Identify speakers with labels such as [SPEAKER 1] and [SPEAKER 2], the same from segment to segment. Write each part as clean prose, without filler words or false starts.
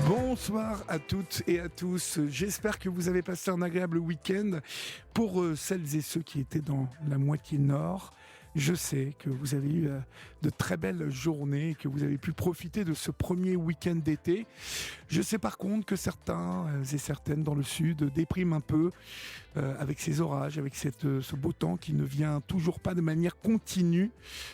[SPEAKER 1] Bonsoir à toutes et à tous. J'espère que vous avez passé un agréable week-end. Pour celles et ceux qui étaient dans la moitié nord, je sais que vous avez eu de très belles journées et que vous avez pu profiter de ce premier week-end d'été. Je sais par contre que certains et certaines dans le sud dépriment un peu avec ces orages, avec ce beau temps qui ne vient toujours pas de manière continue.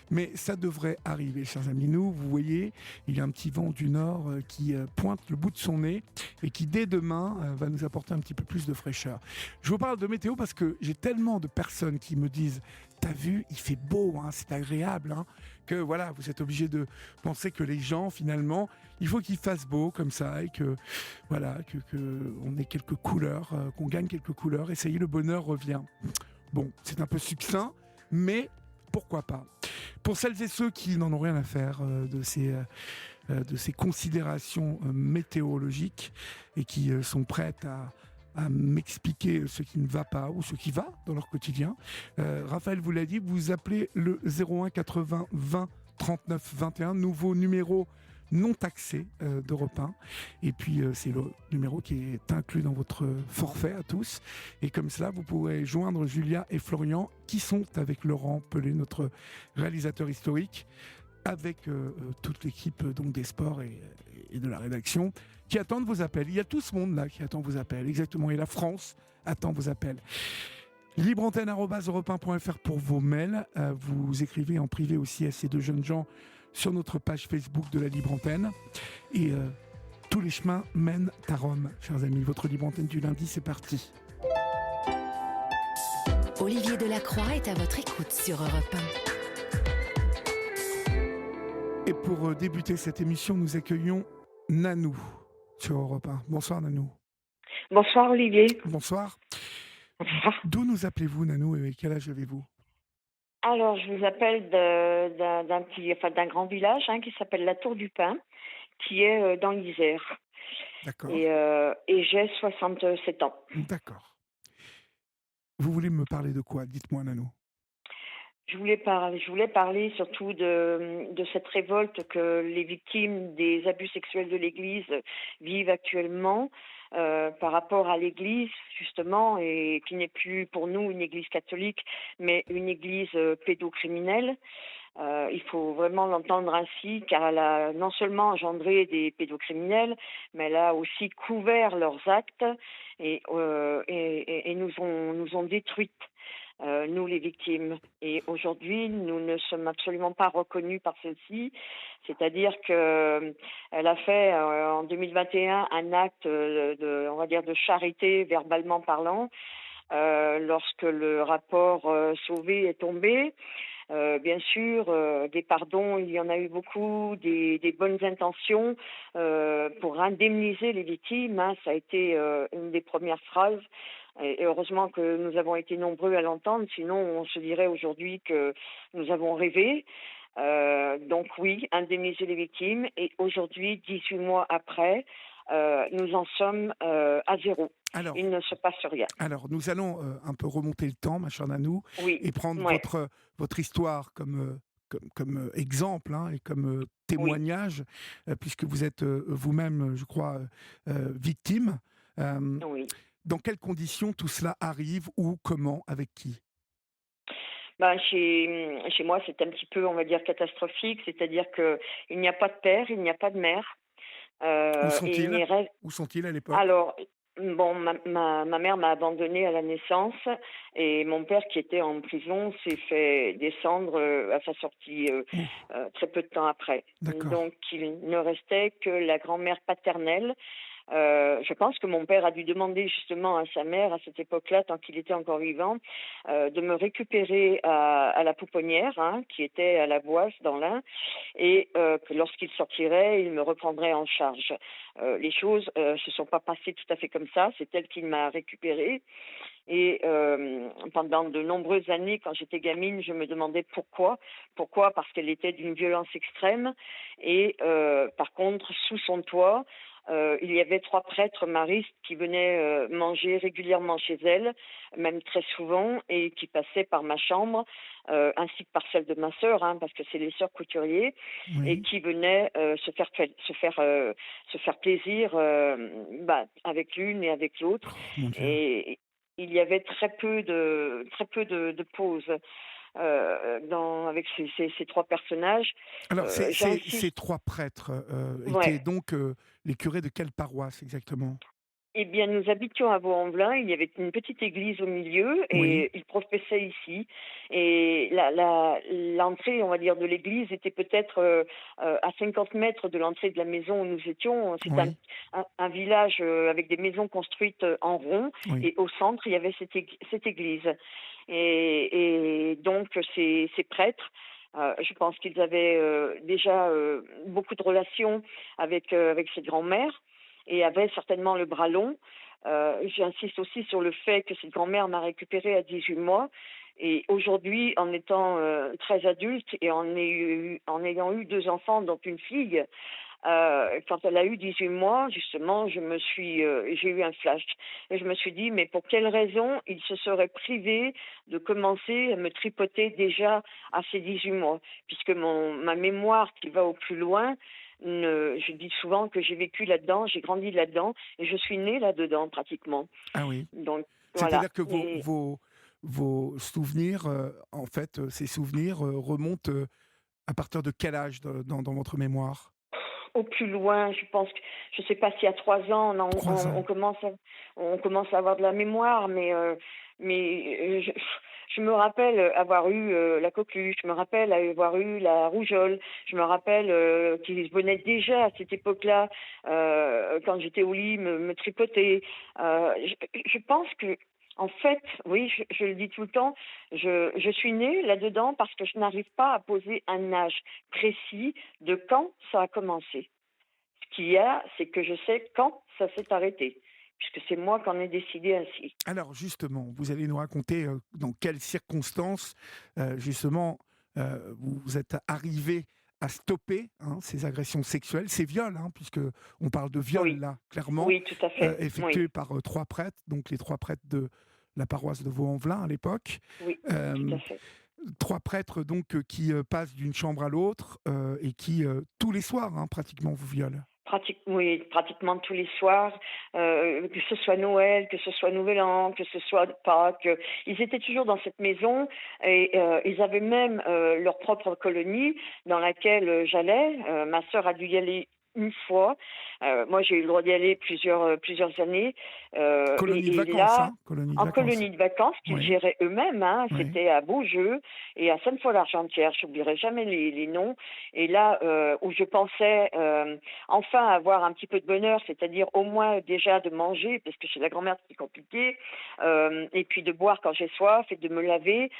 [SPEAKER 1] Mais ça devrait arriver, chers amis. Nous, vous voyez, il y a un petit vent du nord qui pointe le bout de son nez et qui, dès demain, va nous apporter un petit peu plus de fraîcheur. Je vous parle de météo parce que j'ai tellement de personnes qui me disent « T'as vu, il fait beau, hein, c'est agréable, hein », que voilà, vous êtes obligé de penser que les gens, finalement, il faut qu'il fasse beau comme ça et que voilà, que on ait quelques couleurs, qu'on gagne quelques couleurs. Et ça y est, le bonheur revient. Bon, c'est un peu succinct, mais pourquoi pas. Pour celles et ceux qui n'en ont rien à faire de ces considérations météorologiques et qui sont prêtes à m'expliquer ce qui ne va pas ou ce qui va dans leur quotidien. Raphaël vous l'a dit, vous appelez le 01 80 20 39 21, nouveau numéro non taxé d'Europe 1. Et puis c'est le numéro qui est inclus dans votre forfait à tous. Et comme cela, vous pourrez joindre Julia et Florian qui sont avec Laurent Pelé, notre réalisateur historique, avec toute l'équipe donc des sports et de la rédaction qui attendent vos appels. Il y a tout ce monde là qui attend vos appels, exactement, et la France attend vos appels. libreantenne@europe1.fr pour vos mails. Vous écrivez en privé aussi à ces deux jeunes gens sur notre page Facebook de la Libre Antenne. Et tous les chemins mènent à Rome, chers amis. Votre Libre Antenne du lundi, c'est parti.
[SPEAKER 2] Olivier Delacroix est à votre écoute sur Europe
[SPEAKER 1] 1. Et pour débuter cette émission, nous accueillons Nanou sur Europe 1. Bonsoir Nanou.
[SPEAKER 3] Bonsoir Olivier.
[SPEAKER 1] Bonsoir.
[SPEAKER 3] Bonsoir.
[SPEAKER 1] D'où nous appelez-vous Nanou et quel âge avez-vous?
[SPEAKER 3] Alors, je vous appelle d'un grand village qui s'appelle la Tour du Pin, qui est dans l'Isère.
[SPEAKER 1] D'accord.
[SPEAKER 3] Et j'ai 67 ans.
[SPEAKER 1] D'accord. Vous voulez me parler de quoi? Dites-moi Nanou.
[SPEAKER 3] Je voulais parler surtout de cette révolte que les victimes des abus sexuels de l'Église vivent actuellement par rapport à l'Église, justement, et qui n'est plus pour nous une Église catholique, mais une Église pédocriminelle. Il faut vraiment l'entendre ainsi, car elle a non seulement engendré des pédocriminels, mais elle a aussi couvert leurs actes et nous ont détruites. Nous les victimes. Et aujourd'hui, nous ne sommes absolument pas reconnus par celle-ci. C'est-à-dire que elle a fait en 2021 un acte on va dire de charité verbalement parlant. Lorsque le rapport Sauvé est tombé, bien sûr, des pardons, il y en a eu beaucoup, des bonnes intentions pour indemniser les victimes. Ça a été une des premières phrases. Et heureusement que nous avons été nombreux à l'entendre, sinon on se dirait aujourd'hui que nous avons rêvé. Donc oui, indemniser les victimes. Et aujourd'hui, 18 mois après, nous en sommes à zéro. Alors, il ne se passe rien.
[SPEAKER 1] Alors, nous allons un peu remonter le temps, ma chère Nanou, et prendre votre histoire comme exemple et comme témoignage, puisque vous êtes vous-même, je crois, victime.
[SPEAKER 3] Oui.
[SPEAKER 1] Dans quelles conditions tout cela arrive, où, comment, avec qui?
[SPEAKER 3] Chez moi, c'est un petit peu, on va dire, catastrophique, c'est-à-dire qu'il n'y a pas de père, il n'y a pas de mère.
[SPEAKER 1] Où sont-ils à l'époque?
[SPEAKER 3] Alors, bon, ma mère m'a abandonnée à la naissance et mon père, qui était en prison, s'est fait descendre à sa sortie très peu de temps après.
[SPEAKER 1] D'accord.
[SPEAKER 3] Donc, il ne restait que la grand-mère paternelle. Je pense que mon père a dû demander justement à sa mère, à cette époque-là, tant qu'il était encore vivant, de me récupérer à la pouponnière, qui était à la Boisse, dans l'Ain, et que lorsqu'il sortirait, il me reprendrait en charge. Les choses se sont pas passées tout à fait comme ça. C'est elle qui m'a récupérée. Et pendant de nombreuses années, quand j'étais gamine, je me demandais pourquoi. Pourquoi? Parce qu'elle était d'une violence extrême. Et par contre, sous son toit, il y avait 3 prêtres maristes qui venaient manger régulièrement chez elle, même très souvent, et qui passaient par ma chambre, ainsi que par celle de ma sœur, hein, parce que c'est les sœurs couturiers, et
[SPEAKER 1] Oui.
[SPEAKER 3] qui venaient se faire plaisir avec l'une et avec l'autre.
[SPEAKER 1] Oh, mon Dieu.
[SPEAKER 3] Et il y avait très peu de pauses avec ces 3 personnages.
[SPEAKER 1] Alors, ces
[SPEAKER 3] J'insiste.
[SPEAKER 1] 3 prêtres étaient
[SPEAKER 3] Ouais.
[SPEAKER 1] donc les curés de quelle paroisse exactement?
[SPEAKER 3] Eh bien, nous habitions à Vaux-en-Velin. Il y avait une petite église au milieu
[SPEAKER 1] Oui,
[SPEAKER 3] et ils professaient ici. Et l'entrée, on va dire, de l'église était peut-être à 50 mètres de l'entrée de la maison où nous étions. C'est
[SPEAKER 1] oui,
[SPEAKER 3] un village avec des maisons construites en rond.
[SPEAKER 1] oui.
[SPEAKER 3] Et au centre, il y avait cette église. Et donc, ces prêtres, je pense qu'ils avaient déjà beaucoup de relations avec cette grand-mère et avait certainement le bras long. J'insiste aussi sur le fait que cette grand-mère m'a récupérée à 18 mois. Et aujourd'hui, en étant très adulte et en ayant eu 2 enfants, dont une fille, quand elle a eu 18 mois, justement, j'ai eu un flash. Et je me suis dit, mais pour quelle raison il se serait privé de commencer à me tripoter déjà à ces 18 mois? Puisque ma mémoire qui va au plus loin, je dis souvent que j'ai vécu là-dedans, j'ai grandi là-dedans, et je suis née là-dedans pratiquement.
[SPEAKER 1] Ah oui.
[SPEAKER 3] Donc, voilà.
[SPEAKER 1] C'est-à-dire que
[SPEAKER 3] Et
[SPEAKER 1] vos souvenirs, en fait, ces souvenirs remontent à partir de quel âge dans votre mémoire?
[SPEAKER 3] au plus loin, je pense que, je sais pas si à 3 ans,
[SPEAKER 1] Trois ans.
[SPEAKER 3] on commence à avoir de la mémoire, mais je me rappelle avoir eu la coqueluche, je me rappelle avoir eu la rougeole, je me rappelle qu'ils venaient déjà à cette époque-là, quand j'étais au lit, me tripoter. Je pense que, en fait, oui, je le dis tout le temps, je suis née là-dedans parce que je n'arrive pas à poser un âge précis de quand ça a commencé. Ce qu'il y a, c'est que je sais quand ça s'est arrêté, puisque c'est moi qui en ai décidé ainsi.
[SPEAKER 1] Alors justement, vous allez nous raconter dans quelles circonstances, justement, vous êtes arrivé à stopper hein, ces agressions sexuelles, ces viols, hein, puisque on parle de viol
[SPEAKER 3] Oui,
[SPEAKER 1] là, clairement,
[SPEAKER 3] oui, tout à fait. Oui,
[SPEAKER 1] effectués par 3 prêtres, donc les 3 prêtres de la paroisse de Vaux-en-Velin à l'époque.
[SPEAKER 3] oui, tout
[SPEAKER 1] Euh,
[SPEAKER 3] à fait.
[SPEAKER 1] 3 prêtres donc qui passent d'une chambre à l'autre et qui tous les soirs hein, pratiquement vous violent.
[SPEAKER 3] Oui, pratiquement tous les soirs, que ce soit Noël, que ce soit Nouvel An, que ce soit Pâques, ils étaient toujours dans cette maison et ils avaient même leur propre colonie dans laquelle j'allais. Ma sœur a dû y aller une fois. Moi, j'ai eu le droit d'y aller plusieurs années.
[SPEAKER 1] Colonie de
[SPEAKER 3] Et
[SPEAKER 1] vacances,
[SPEAKER 3] là,
[SPEAKER 1] hein, colonie de
[SPEAKER 3] en
[SPEAKER 1] vacances.
[SPEAKER 3] colonie de vacances qu'ils
[SPEAKER 1] Oui,
[SPEAKER 3] géraient eux-mêmes, hein,
[SPEAKER 1] oui.
[SPEAKER 3] c'était à Beaujeu et à Sainte-Foy-l'Argentière. J'oublierai jamais les noms. Et là, où je pensais enfin avoir un petit peu de bonheur, c'est-à-dire au moins déjà de manger, parce que chez la grand-mère c'est compliqué, et puis de boire quand j'ai soif et de me laver.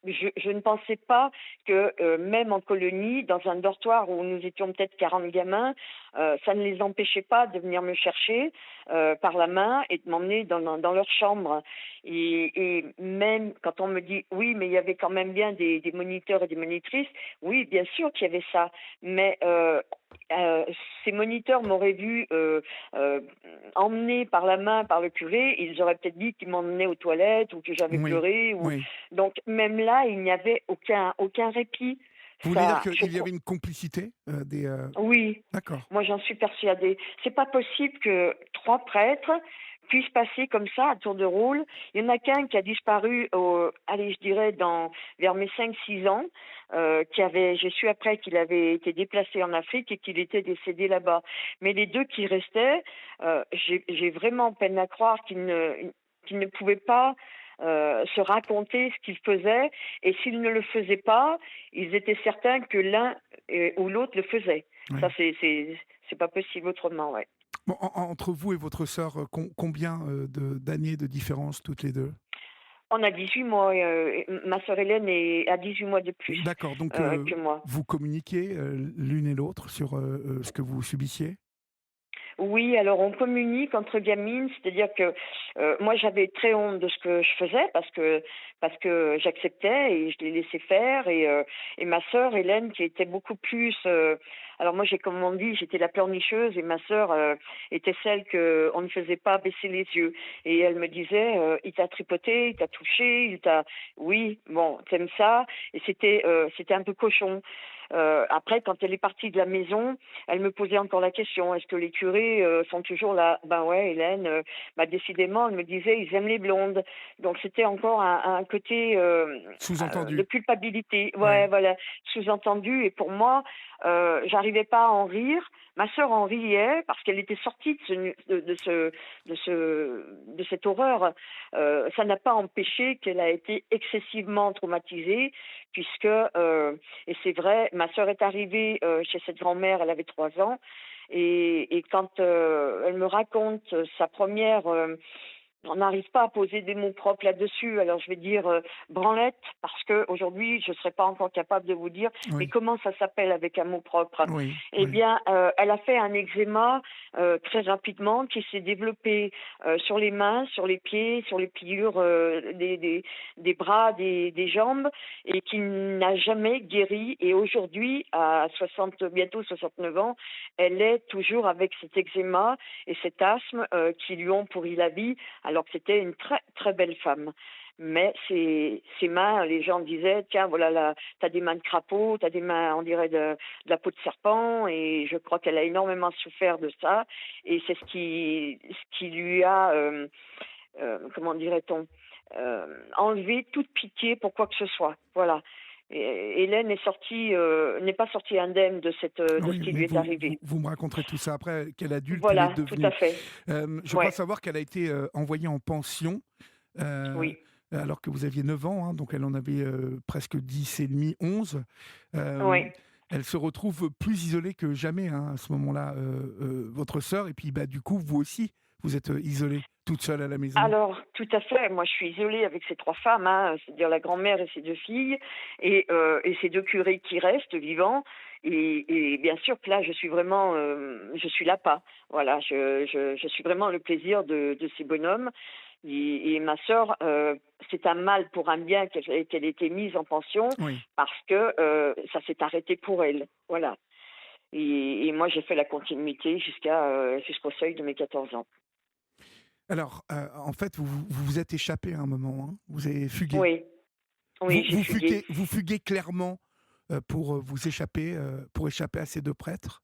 [SPEAKER 3] Je ne pensais pas que même en colonie, dans un dortoir où nous étions peut-être 40 gamins, ça ne les empêchait pas de venir me chercher par la main et de m'emmener dans leur chambre. Et même quand on me dit oui, mais il y avait quand même bien des moniteurs et des monitrices, oui, bien sûr qu'il y avait ça, mais euh, ces moniteurs m'auraient vu euh, emmenée par la main par le curé, ils auraient peut-être dit qu'ils m'emmenaient aux toilettes ou que j'avais
[SPEAKER 1] Oui,
[SPEAKER 3] pleuré.
[SPEAKER 1] oui.
[SPEAKER 3] Donc même là, il n'y avait aucun répit.
[SPEAKER 1] Vous voulez dire
[SPEAKER 3] Ça, je
[SPEAKER 1] qu'il y
[SPEAKER 3] crois.
[SPEAKER 1] avait une complicité des.
[SPEAKER 3] Oui,
[SPEAKER 1] D'accord.
[SPEAKER 3] moi j'en suis persuadée. C'est pas possible que 3 prêtres puissent passer comme ça à tour de rôle. Il y en a qu'un qui a disparu, allez, je dirais vers mes 5 6 ans, j'ai su après qu'il avait été déplacé en Afrique et qu'il était décédé là-bas. Mais les 2 qui restaient, j'ai vraiment peine à croire qu'ils ne pouvaient pas se raconter ce qu'ils faisaient. Et s'ils ne le faisaient pas, ils étaient certains que l'un ou l'autre le faisait. Ça,
[SPEAKER 1] Oui.
[SPEAKER 3] c'est pas possible autrement, ouais.
[SPEAKER 1] Bon, entre vous et votre sœur, combien d'années de différence toutes les deux?
[SPEAKER 3] On a 18 mois, et ma sœur Hélène a 18 mois de plus
[SPEAKER 1] D'accord, donc
[SPEAKER 3] que moi.
[SPEAKER 1] vous communiquez l'une et l'autre sur ce que vous subissiez?
[SPEAKER 3] Oui, alors on communique entre gamines, c'est-à-dire que moi j'avais très honte de ce que je faisais parce que j'acceptais et je les laissais faire et ma sœur Hélène qui était beaucoup plus Alors moi, comme on dit, j'étais la pleurnicheuse et ma sœur était celle qu'on ne faisait pas baisser les yeux. Et elle me disait, il t'a tripoté, il t'a touché, il t'a... Oui, bon, t'aimes ça. Et c'était un peu cochon. Après, quand elle est partie de la maison, elle me posait encore la question, est-ce que les curés sont toujours là? Ben ouais, Hélène, décidément, elle me disait, ils aiment les blondes. Donc c'était encore un côté de
[SPEAKER 1] Sous-entendu.
[SPEAKER 3] culpabilité. Ouais,
[SPEAKER 1] Ouais.
[SPEAKER 3] voilà, sous-entendu. Et pour moi, j'arrivais pas à en rire. Ma sœur en riait parce qu'elle était sortie de cette horreur. Ça n'a pas empêché qu'elle a été excessivement traumatisée, puisque et c'est vrai, ma sœur est arrivée chez cette grand-mère, elle avait 3 ans, et quand elle me raconte sa première on n'arrive pas à poser des mots propres là-dessus. Alors je vais dire branlette, parce que aujourd'hui je ne serais pas encore capable de vous dire, mais
[SPEAKER 1] Oui,
[SPEAKER 3] comment ça s'appelle avec un mot propre?
[SPEAKER 1] oui,
[SPEAKER 3] Eh
[SPEAKER 1] oui.
[SPEAKER 3] bien, elle a fait un eczéma très rapidement qui s'est développé sur les mains, sur les pieds, sur les pliures des bras, des jambes, et qui n'a jamais guéri. Et aujourd'hui, à 60, bientôt 69 ans, elle est toujours avec cet eczéma et cet asthme qui lui ont pourri la vie, alors que c'était une très très belle femme. Mais ses mains, les gens disaient, tiens, voilà, t'as des mains de crapaud, t'as des mains, on dirait, de la peau de serpent, et je crois qu'elle a énormément souffert de ça, et c'est ce qui lui a, comment dirait-on, enlevé toute pitié pour quoi que ce soit. Voilà. Et Hélène n'est pas sortie indemne de ce
[SPEAKER 1] Oui,
[SPEAKER 3] qui
[SPEAKER 1] mais
[SPEAKER 3] lui est arrivé.
[SPEAKER 1] vous me raconterez tout ça après. Quel adulte elle est
[SPEAKER 3] Voilà, tout à
[SPEAKER 1] devenue.
[SPEAKER 3] fait.
[SPEAKER 1] Je crois
[SPEAKER 3] Ouais,
[SPEAKER 1] savoir qu'elle a été envoyée en pension euh,
[SPEAKER 3] oui,
[SPEAKER 1] alors que vous aviez 9 ans, hein, donc elle en avait presque 10 et demi, 11. Euh,
[SPEAKER 3] ouais.
[SPEAKER 1] Elle se retrouve plus isolée que jamais, hein, à ce moment-là, votre sœur. Et puis, bah, du coup, vous aussi, vous êtes isolée, toute seule à la maison.
[SPEAKER 3] Alors, tout à fait. Moi, je suis isolée avec ces 3 femmes, hein, c'est-à-dire la grand-mère et ses 2 filles, et ces 2 curés qui restent vivants. Et bien sûr que là, je suis l'appât. Voilà, je suis vraiment le plaisir de ces bonhommes. Et ma sœur, c'est un mal pour un bien qu'elle ait été mise en pension,
[SPEAKER 1] Oui.
[SPEAKER 3] parce que ça s'est arrêté pour elle. Voilà. Et moi, j'ai fait la continuité jusqu'au seuil de mes 14 ans.
[SPEAKER 1] Alors, en fait, vous vous êtes échappé à un moment, hein. Vous avez fugué.
[SPEAKER 3] Oui, oui, j'ai fugué.
[SPEAKER 1] Vous fuguez clairement pour vous échapper, pour échapper à ces deux prêtres.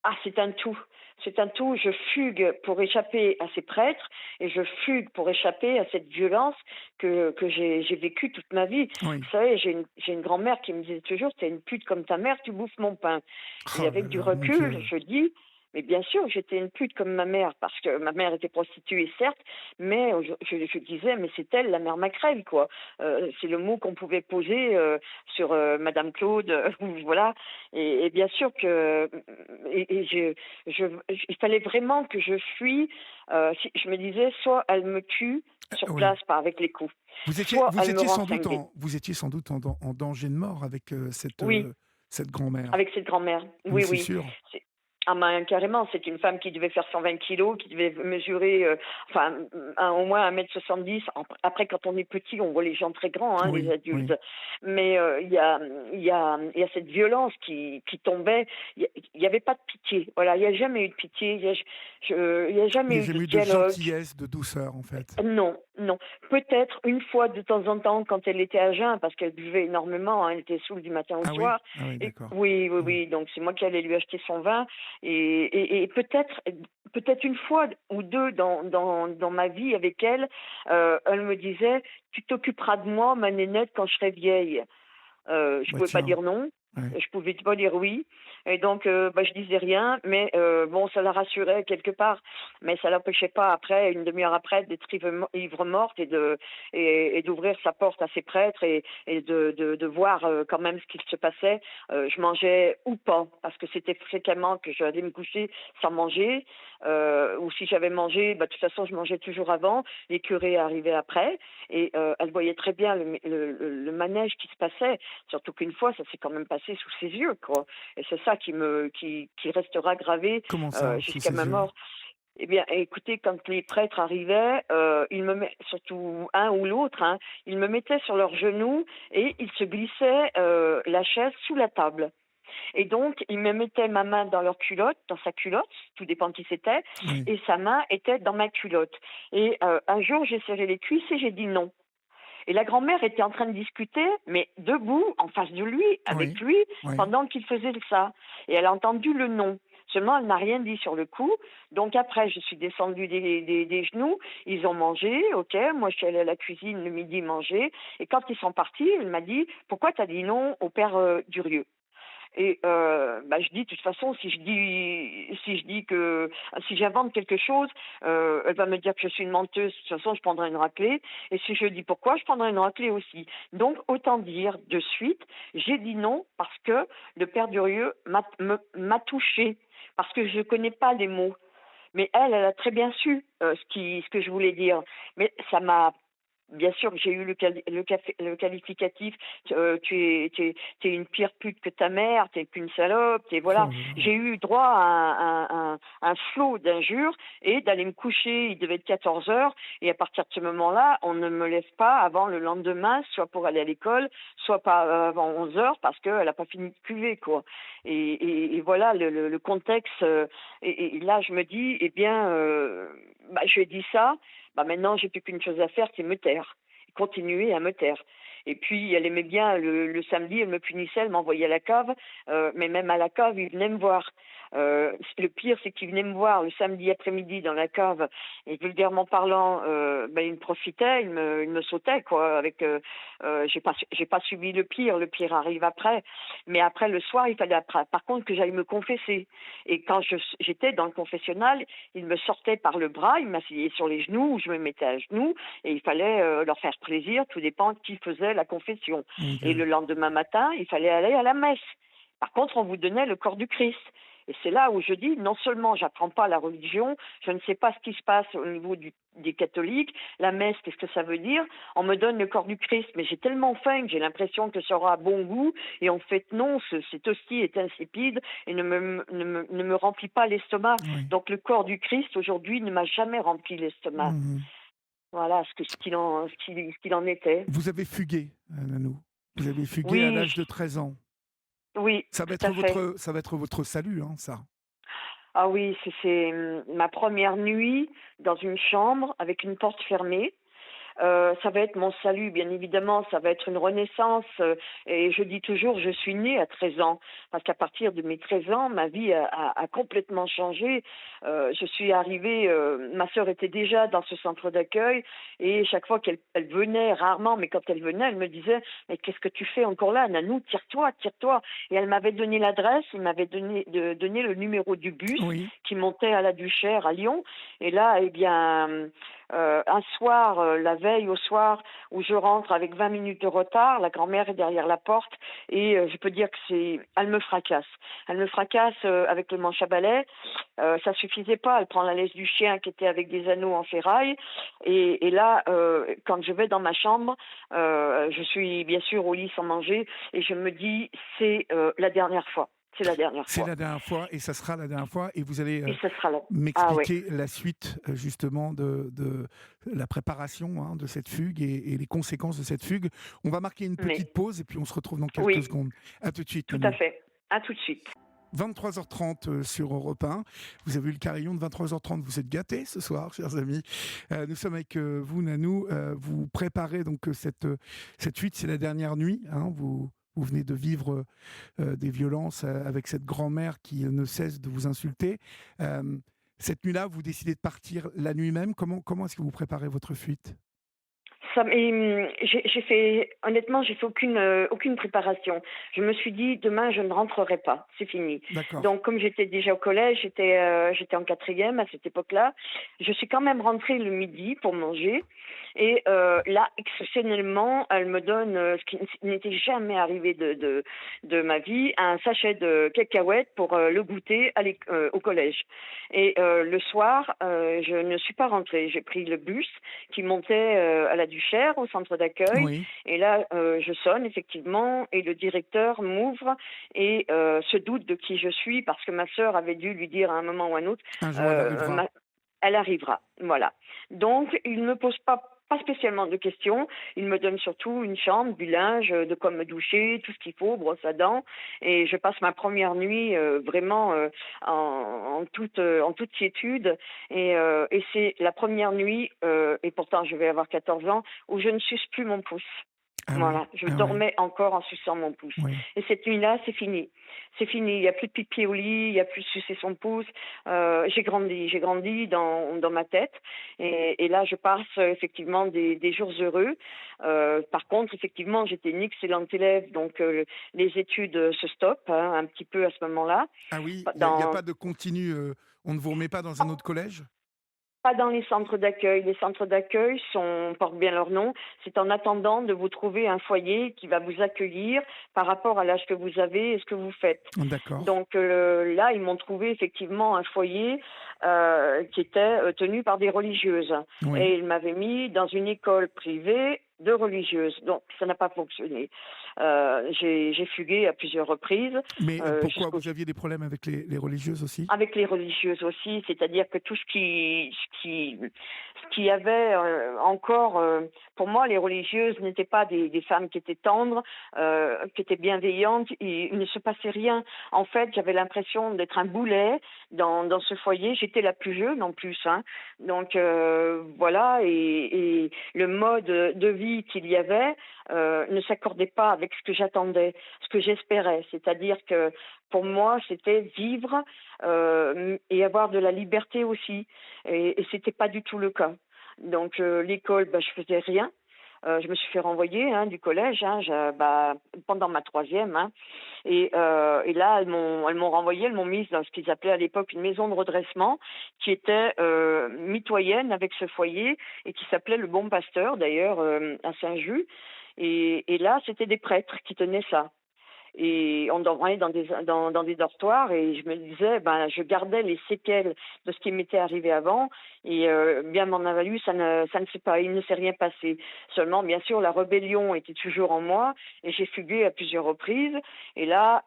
[SPEAKER 3] Ah, c'est un tout. C'est un tout. Je fugue pour échapper à ces prêtres, et je fugue pour échapper à cette violence que j'ai vécue toute ma vie.
[SPEAKER 1] Oui.
[SPEAKER 3] Vous savez, j'ai une grand-mère qui me disait toujours, t'es une pute comme ta mère, tu bouffes mon pain. Et
[SPEAKER 1] Oh là
[SPEAKER 3] avec du
[SPEAKER 1] là, mon
[SPEAKER 3] recul,
[SPEAKER 1] Dieu.
[SPEAKER 3] je dis, mais bien sûr, j'étais une pute comme ma mère, parce que ma mère était prostituée, certes, mais je disais, mais c'est elle, la mère Macrel, quoi. C'est le mot qu'on pouvait poser sur Madame Claude, voilà. Et bien sûr que, et il fallait vraiment que je fuis. Je me disais, soit elle me tue sur
[SPEAKER 1] Oui.
[SPEAKER 3] place, pas avec les coups, soit elle me rend cinglée.
[SPEAKER 1] Vous étiez sans doute en danger de mort avec
[SPEAKER 3] Oui,
[SPEAKER 1] cette grand-mère.
[SPEAKER 3] avec cette grand-mère.
[SPEAKER 1] Oui,
[SPEAKER 3] Oui,
[SPEAKER 1] c'est
[SPEAKER 3] oui.
[SPEAKER 1] sûr.
[SPEAKER 3] C'est- Ah ben, carrément, c'est une femme qui devait faire 120 kilos, qui devait mesurer, enfin, au moins 1,70 m. Après, quand on est petit, on voit les gens très grands, hein, les
[SPEAKER 1] Oui, oui.
[SPEAKER 3] adultes. Mais il y a cette violence qui tombait. Il y avait pas de pitié. Voilà, il n'y a jamais eu de pitié. Il y a
[SPEAKER 1] Il
[SPEAKER 3] jamais
[SPEAKER 1] n'y a
[SPEAKER 3] eu de
[SPEAKER 1] jamais eu de
[SPEAKER 3] dialogue.
[SPEAKER 1] gentillesse, de douceur, en fait.
[SPEAKER 3] Non, non. Peut-être une fois de temps en temps quand elle était à jeun, parce qu'elle buvait énormément, hein, elle était saoule du matin au
[SPEAKER 1] Ah oui?
[SPEAKER 3] soir.
[SPEAKER 1] Ah oui,
[SPEAKER 3] Et
[SPEAKER 1] d'accord.
[SPEAKER 3] oui, oui,
[SPEAKER 1] Hmm.
[SPEAKER 3] oui. Donc c'est moi qui allais lui acheter son vin. Et peut-être une fois ou deux dans ma vie avec elle, elle me disait, tu t'occuperas de moi, ma nénette, quand je serai vieille. Je
[SPEAKER 1] Bah
[SPEAKER 3] pouvais pas
[SPEAKER 1] tiens.
[SPEAKER 3] dire non,
[SPEAKER 1] Ouais.
[SPEAKER 3] je pouvais pas dire oui, et donc je disais rien, mais bon, ça la rassurait quelque part, mais ça l'empêchait pas après, une demi-heure après, d'être ivre morte, et d'ouvrir sa porte à ses prêtres, et de voir quand même ce qu'il se passait. Je mangeais ou pas, parce que c'était fréquemment que j'allais me coucher sans manger, ou si j'avais mangé, de toute façon je mangeais toujours avant, les curés arrivaient après, et elle voyait très bien le manège qui se passait. Surtout qu'une fois, ça s'est quand même passé sous ses yeux, quoi. Et c'est ça qui restera gravé
[SPEAKER 1] Comment ça, sous
[SPEAKER 3] jusqu'à ma
[SPEAKER 1] ses yeux?
[SPEAKER 3] mort. Eh bien, écoutez, quand les prêtres arrivaient, surtout un ou l'autre, hein, ils me mettaient sur leurs genoux, et ils se glissaient la chaise sous la table. Et donc, ils me mettaient ma main dans leur culotte, dans sa culotte, tout dépend de qui c'était,
[SPEAKER 1] Oui.
[SPEAKER 3] et sa main était dans ma culotte. Et un jour, j'ai serré les cuisses et j'ai dit non. Et la grand-mère était en train de discuter, mais debout, en face de lui,
[SPEAKER 1] Oui.
[SPEAKER 3] avec lui,
[SPEAKER 1] Oui.
[SPEAKER 3] pendant qu'il faisait ça. Et elle a entendu le non. Seulement, elle n'a rien dit sur le coup. Donc après, je suis descendue des genoux. Ils ont mangé, ok. Moi, je suis allée à la cuisine le midi manger. Et quand ils sont partis, elle m'a dit, pourquoi tu as dit non au père Durieux? Et je dis de toute façon, si j'invente quelque chose, elle va me dire que je suis une menteuse. De toute façon, je prendrai une raclée. Et si je dis pourquoi, je prendrai une raclée aussi. Donc autant dire de suite, j'ai dit non parce que le père Durieux m'a touchée, parce que je ne connais pas les mots. Mais elle a très bien su ce que je voulais dire. Mais ça m'a. Bien sûr que j'ai eu le qualificatif, tu es une pire pute que ta mère, tu es qu'une salope, voilà.
[SPEAKER 1] Oh là là.
[SPEAKER 3] J'ai eu droit à un flot d'injures et d'aller me coucher, il devait être 14 heures, et à partir de ce moment-là, on ne me laisse pas avant le lendemain, soit pour aller à l'école, soit pas avant 11 heures, parce qu'elle n'a pas fini de cuver, quoi. Et voilà le contexte. Et là, je me dis, eh bien, je lui ai dit ça. Maintenant, j'ai plus qu'une chose à faire, c'est me taire. Continuer à me taire. Et puis, elle aimait bien, le samedi, elle me punissait, elle m'envoyait à la cave. Mais même à la cave, il venait me voir. Le pire, c'est qu'il venait me voir le samedi après-midi dans la cave. Et vulgairement parlant, il me profitait, il me sautait, quoi. J'ai pas subi le pire. Le pire arrive après. Mais après, le soir, il fallait par contre que j'aille me confesser. Et quand j'étais dans le confessionnal, il me sortait par le bras, il m'asseyait sur les genoux, ou je me mettais à genoux, et il fallait leur faire plaisir, tout dépend de qui faisait la confession.
[SPEAKER 1] Mon
[SPEAKER 3] Et
[SPEAKER 1] Dieu.
[SPEAKER 3] le lendemain matin, il fallait aller à la messe. Par contre, on vous donnait le corps du Christ. Et c'est là où je dis, non seulement j'apprends pas la religion, je ne sais pas ce qui se passe au niveau des catholiques, la messe, qu'est-ce que ça veut dire? On me donne le corps du Christ, mais j'ai tellement faim que j'ai l'impression que ça aura bon goût, et en fait non, cette hostie est insipide et ne me remplit pas l'estomac.
[SPEAKER 1] Oui.
[SPEAKER 3] Donc le corps du Christ aujourd'hui ne m'a jamais rempli l'estomac.
[SPEAKER 1] Mhm.
[SPEAKER 3] Voilà ce qu'il en était.
[SPEAKER 1] Vous avez fugué, Nanou. Vous avez fugué à
[SPEAKER 3] Oui,
[SPEAKER 1] l'âge de 13 ans.
[SPEAKER 3] oui,
[SPEAKER 1] Ça va
[SPEAKER 3] tout
[SPEAKER 1] être
[SPEAKER 3] à fait.
[SPEAKER 1] votre salut, hein, ça.
[SPEAKER 3] Ah oui, c'est ma première nuit dans une chambre avec une porte fermée. Ça va être mon salut, bien évidemment, ça va être une renaissance. Et je dis toujours, je suis née à 13 ans, parce qu'à partir de mes 13 ans, ma vie a complètement changé. Je suis arrivée, ma sœur était déjà dans ce centre d'accueil, et chaque fois elle venait, rarement, mais quand elle venait, elle me disait, mais qu'est-ce que tu fais encore là, Nanou, tire-toi, tire-toi. Et elle m'avait donné l'adresse, il m'avait donné le numéro du bus
[SPEAKER 1] Oui.
[SPEAKER 3] qui montait à la Duchère à Lyon. Et là, eh bien, un soir, la veille au soir, où je rentre avec 20 minutes de retard, la grand-mère est derrière la porte, et je peux dire que elle me fracasse. Elle me fracasse avec le manche à balai. Ça suffisait pas. Elle prend la laisse du chien qui était avec des anneaux en ferraille. Et là, quand je vais dans ma chambre, je suis bien sûr au lit sans manger, et je me dis, c'est la dernière fois. C'est la dernière
[SPEAKER 1] C'est
[SPEAKER 3] fois.
[SPEAKER 1] la dernière fois et ça sera la dernière fois. Et vous allez
[SPEAKER 3] Et ce sera là. Ah ouais.
[SPEAKER 1] m'expliquer la suite justement de la préparation, hein, de cette fugue et les conséquences de cette fugue. On va marquer une
[SPEAKER 3] Mais
[SPEAKER 1] petite pause et puis on se retrouve dans quelques
[SPEAKER 3] oui,
[SPEAKER 1] secondes. À tout de suite,
[SPEAKER 3] tout à
[SPEAKER 1] Nanou.
[SPEAKER 3] fait. À tout de suite.
[SPEAKER 1] 23h30 sur Europe 1. Vous avez eu le carillon de 23h30. Vous êtes gâtés ce soir, chers amis. Nous sommes avec vous, Nanou. Vous préparez donc cette fuite. C'est la dernière nuit. Hein, vous venez de vivre des violences avec cette grand-mère qui ne cesse de vous insulter. Euh, cette nuit-là, vous décidez de partir la nuit même. Comment est-ce que vous préparez votre fuite?
[SPEAKER 3] Honnêtement, j'ai fait aucune préparation. Je me suis dit, demain, je ne rentrerai pas. C'est fini.
[SPEAKER 1] D'accord.
[SPEAKER 3] Donc, comme j'étais déjà au collège, j'étais en quatrième à cette époque-là. Je suis quand même rentrée le midi pour manger. Et là, exceptionnellement, elle me donne ce qui n'était jamais arrivé de ma vie, un sachet de cacahuètes pour le goûter au collège. Et le soir, je ne suis pas rentrée. J'ai pris le bus qui montait à la Duchère, au centre d'accueil.
[SPEAKER 1] Oui.
[SPEAKER 3] Et là, je sonne, effectivement, et le directeur m'ouvre et se doute de qui je suis, parce que ma sœur avait dû lui dire à un moment ou à un autre,
[SPEAKER 1] Un jour, elle arrivera.
[SPEAKER 3] elle arrivera, voilà. Donc, il ne me pose pas pas spécialement de questions. Il me donne surtout une chambre, du linge, de quoi me doucher, tout ce qu'il faut, brosse à dents. Et je passe ma première nuit vraiment en toute quiétude. Et c'est la première nuit, et pourtant je vais avoir 14 ans, où je ne suce plus mon pouce.
[SPEAKER 1] Ah oui,
[SPEAKER 3] Voilà, je
[SPEAKER 1] ah oui,
[SPEAKER 3] dormais encore en suçant mon pouce.
[SPEAKER 1] oui.
[SPEAKER 3] Et cette nuit-là, c'est fini. C'est fini. Il n'y a plus de pipi au lit, il n'y a plus de sucer son pouce. J'ai grandi dans ma tête. Et là, je passe effectivement des jours heureux. Par contre, effectivement, j'étais une excellente élève, donc les études se stoppent un petit peu à ce moment-là.
[SPEAKER 1] Ah oui, il y a
[SPEAKER 3] Dans,
[SPEAKER 1] pas de continu, on ne vous remet pas dans un autre collège?
[SPEAKER 3] Pas dans les centres d'accueil. Les centres d'accueil portent bien leur nom. C'est en attendant de vous trouver un foyer qui va vous accueillir par rapport à l'âge que vous avez et ce que vous faites.
[SPEAKER 1] D'accord,
[SPEAKER 3] Donc là, ils m'ont trouvé effectivement un foyer qui était tenu par des religieuses.
[SPEAKER 1] oui.
[SPEAKER 3] Et ils m'avaient mis dans une école privée de religieuses. Donc ça n'a pas fonctionné. J'ai fugué à plusieurs reprises
[SPEAKER 1] Mais pourquoi?
[SPEAKER 3] jusqu'au
[SPEAKER 1] Vous aviez des problèmes avec les religieuses aussi?
[SPEAKER 3] avec les religieuses aussi, c'est-à-dire que tout ce qui avait encore, pour moi, les religieuses n'étaient pas des femmes qui étaient tendres, qui étaient bienveillantes. Il ne se passait rien. En fait, j'avais l'impression d'être un boulet dans ce foyer. J'étais la plus jeune en plus, hein. Donc voilà, et le mode de vie qu'il y avait ne s'accordait pas avec ce que j'attendais, ce que j'espérais. C'est-à-dire que pour moi, c'était vivre et avoir de la liberté aussi. Et c'était pas du tout le cas. Donc l'école, je faisais rien. Je me suis fait renvoyer du collège pendant ma troisième. Et là, elles m'ont renvoyée, elles m'ont mise dans ce qu'ils appelaient à l'époque une maison de redressement, qui était mitoyenne avec ce foyer et qui s'appelait le Bon Pasteur, d'ailleurs, à Saint-Just. Et là, c'était des prêtres qui tenaient ça. Et on dormait dans des dortoirs et je me disais, je gardais les séquelles de ce qui m'était arrivé avant et bien m'en a valu, il ne s'est rien passé. Seulement, bien sûr, la rébellion était toujours en moi et j'ai fugué à plusieurs reprises. Et là,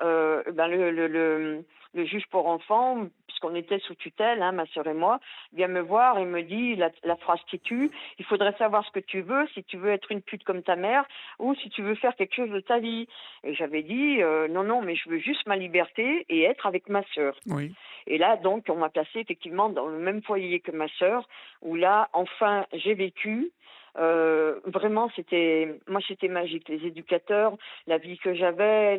[SPEAKER 3] le juge pour enfants, puisqu'on était sous tutelle, ma sœur et moi, vient me voir et me dit la phrase qui tue, il faudrait savoir ce que tu veux, si tu veux être une pute comme ta mère ou si tu veux faire quelque chose de ta vie. Et j'avais dit, non, mais je veux juste ma liberté et être avec ma sœur.
[SPEAKER 1] Oui.
[SPEAKER 3] Et là, donc, on m'a placée effectivement dans le même foyer que ma sœur, où là, enfin, j'ai vécu. Vraiment, c'était magique. Les éducateurs, la vie que j'avais,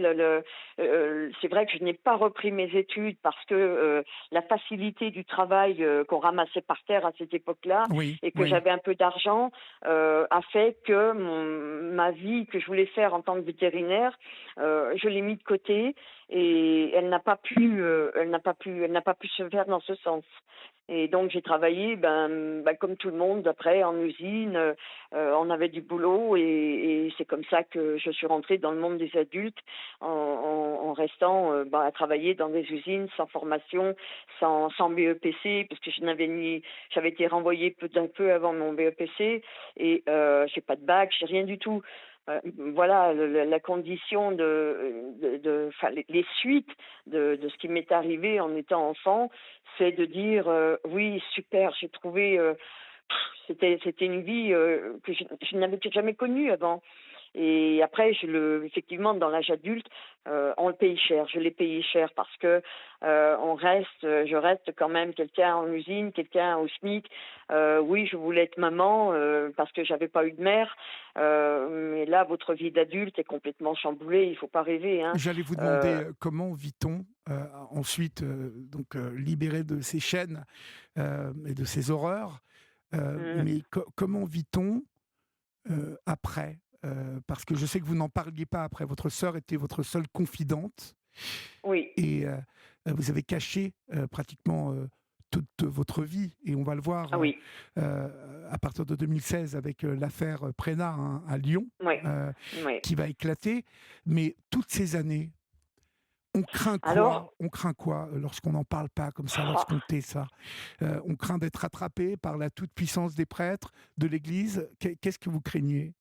[SPEAKER 3] c'est vrai que je n'ai pas repris mes études parce que la facilité du travail qu'on ramassait par terre à cette époque-là
[SPEAKER 1] Oui,
[SPEAKER 3] et que
[SPEAKER 1] oui.
[SPEAKER 3] j'avais un peu d'argent a fait que ma vie que je voulais faire en tant que vétérinaire, je l'ai mis de côté et elle n'a pas pu se faire dans ce sens. Et donc j'ai travaillé, comme tout le monde, après en usine, on avait du boulot et c'est comme ça que je suis rentrée dans le monde des adultes en restant à travailler dans des usines sans formation, sans BEPC, parce que j'avais été renvoyée d'un peu avant mon BEPC et j'ai pas de bac, j'ai rien du tout. Voilà la condition les suites de ce qui m'est arrivé en étant enfant, c'est de dire oui, super, j'ai trouvé c'était une vie que je n'avais jamais connue avant. Et après, effectivement, dans l'âge adulte, on le paye cher. Je l'ai payé cher parce que je reste quand même quelqu'un en usine, quelqu'un au SMIC. Oui, je voulais être maman parce que j'avais pas eu de mère. Mais là, votre vie d'adulte est complètement chamboulée. Il faut pas rêver, hein.
[SPEAKER 1] J'allais vous demander comment vit-on ensuite, libéré de ces chaînes et de ces horreurs,
[SPEAKER 3] Mm,
[SPEAKER 1] mais comment vit-on après? Parce que je sais que vous n'en parliez pas après. Votre sœur était votre seule confidente
[SPEAKER 3] oui,
[SPEAKER 1] et vous avez caché pratiquement toute votre vie. Et on va le voir
[SPEAKER 3] ah oui,
[SPEAKER 1] à partir de 2016 avec l'affaire Prénat à Lyon,
[SPEAKER 3] oui,
[SPEAKER 1] euh,
[SPEAKER 3] oui.
[SPEAKER 1] qui va éclater. Mais toutes ces années, on craint quoi?
[SPEAKER 3] Alors,
[SPEAKER 1] On craint quoi lorsqu'on n'en parle pas comme ça, lorsqu'on tait ça? On craint d'être attrapé par la toute-puissance des prêtres, de l'Église. Qu'est-ce que vous craignez?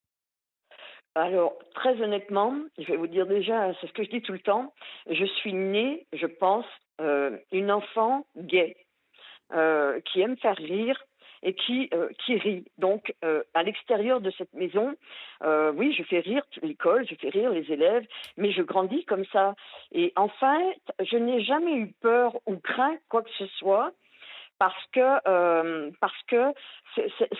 [SPEAKER 3] alors, très honnêtement, je vais vous dire déjà, c'est ce que je dis tout le temps, je suis née, je pense, une enfant gay, qui aime faire rire et qui rit. Donc, à l'extérieur de cette maison, oui, je fais rire l'école, je fais rire les élèves, mais je grandis comme ça. Et enfin, je n'ai jamais eu peur ou craint quoi que ce soit parce que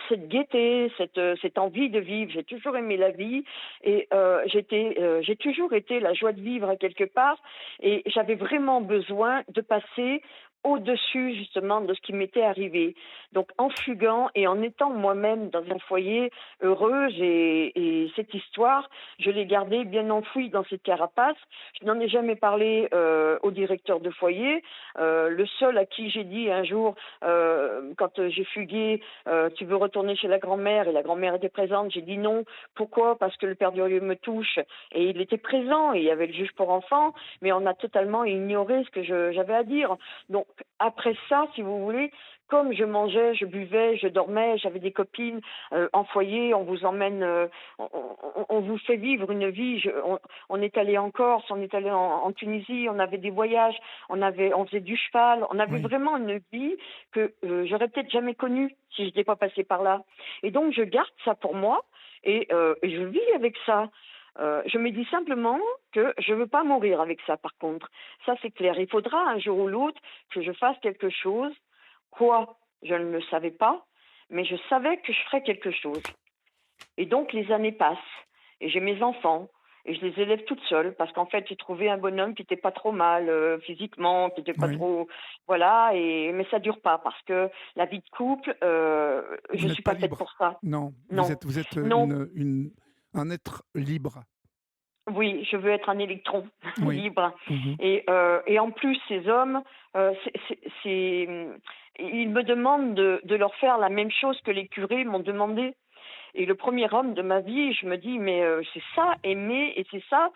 [SPEAKER 3] cette gaieté, cette envie de vivre, j'ai toujours aimé la vie et j'ai toujours été la joie de vivre à quelque part et j'avais vraiment besoin de passer au-dessus justement de ce qui m'était arrivé. Donc en fuguant et en étant moi-même dans un foyer heureux, et cette histoire, je l'ai gardée bien enfouie dans cette carapace. Je n'en ai jamais parlé au directeur de foyer. Le seul à qui j'ai dit un jour, quand j'ai fugué, tu veux retourner chez la grand-mère et la grand-mère était présente, j'ai dit non. Pourquoi? Parce que le père Durieux me touche et il était présent et il y avait le juge pour enfants, mais on a totalement ignoré ce que j'avais à dire. Donc après ça, si vous voulez, comme je mangeais, je buvais, je dormais, j'avais des copines en foyer, on vous emmène, on vous fait vivre une vie. On est allé en Corse, on est allé en Tunisie, on avait des voyages, on faisait du cheval, on avait
[SPEAKER 1] Oui.
[SPEAKER 3] vraiment une vie que j'aurais peut-être jamais connue si je n'étais pas passée par là. Et donc je garde ça pour moi et je vis avec ça. Je me dis simplement que je ne veux pas mourir avec ça, par contre. Ça, c'est clair. Il faudra un jour ou l'autre que je fasse quelque chose. Quoi? Je ne le savais pas, mais je savais que je ferais quelque chose. Et donc, les années passent. Et j'ai mes enfants. Et je les élève toutes seules parce qu'en fait, j'ai trouvé un bonhomme qui n'était pas trop mal physiquement, qui n'était pas
[SPEAKER 1] Oui.
[SPEAKER 3] trop... Voilà, mais ça dure pas parce que la vie de couple, je
[SPEAKER 1] Vous
[SPEAKER 3] ne
[SPEAKER 1] n'êtes
[SPEAKER 3] suis
[SPEAKER 1] pas
[SPEAKER 3] pas faite
[SPEAKER 1] libre.
[SPEAKER 3] pour ça.
[SPEAKER 1] Non,
[SPEAKER 3] Non,
[SPEAKER 1] vous êtes
[SPEAKER 3] non.
[SPEAKER 1] un être libre.
[SPEAKER 3] Oui, je veux être un électron
[SPEAKER 1] Oui.
[SPEAKER 3] libre.
[SPEAKER 1] Mhm.
[SPEAKER 3] Et en plus, ces hommes, ils me demandent de leur faire la même chose que les curés m'ont demandé. Et le premier homme de ma vie, je me dis, mais c'est ça, aimer, et c'est ça,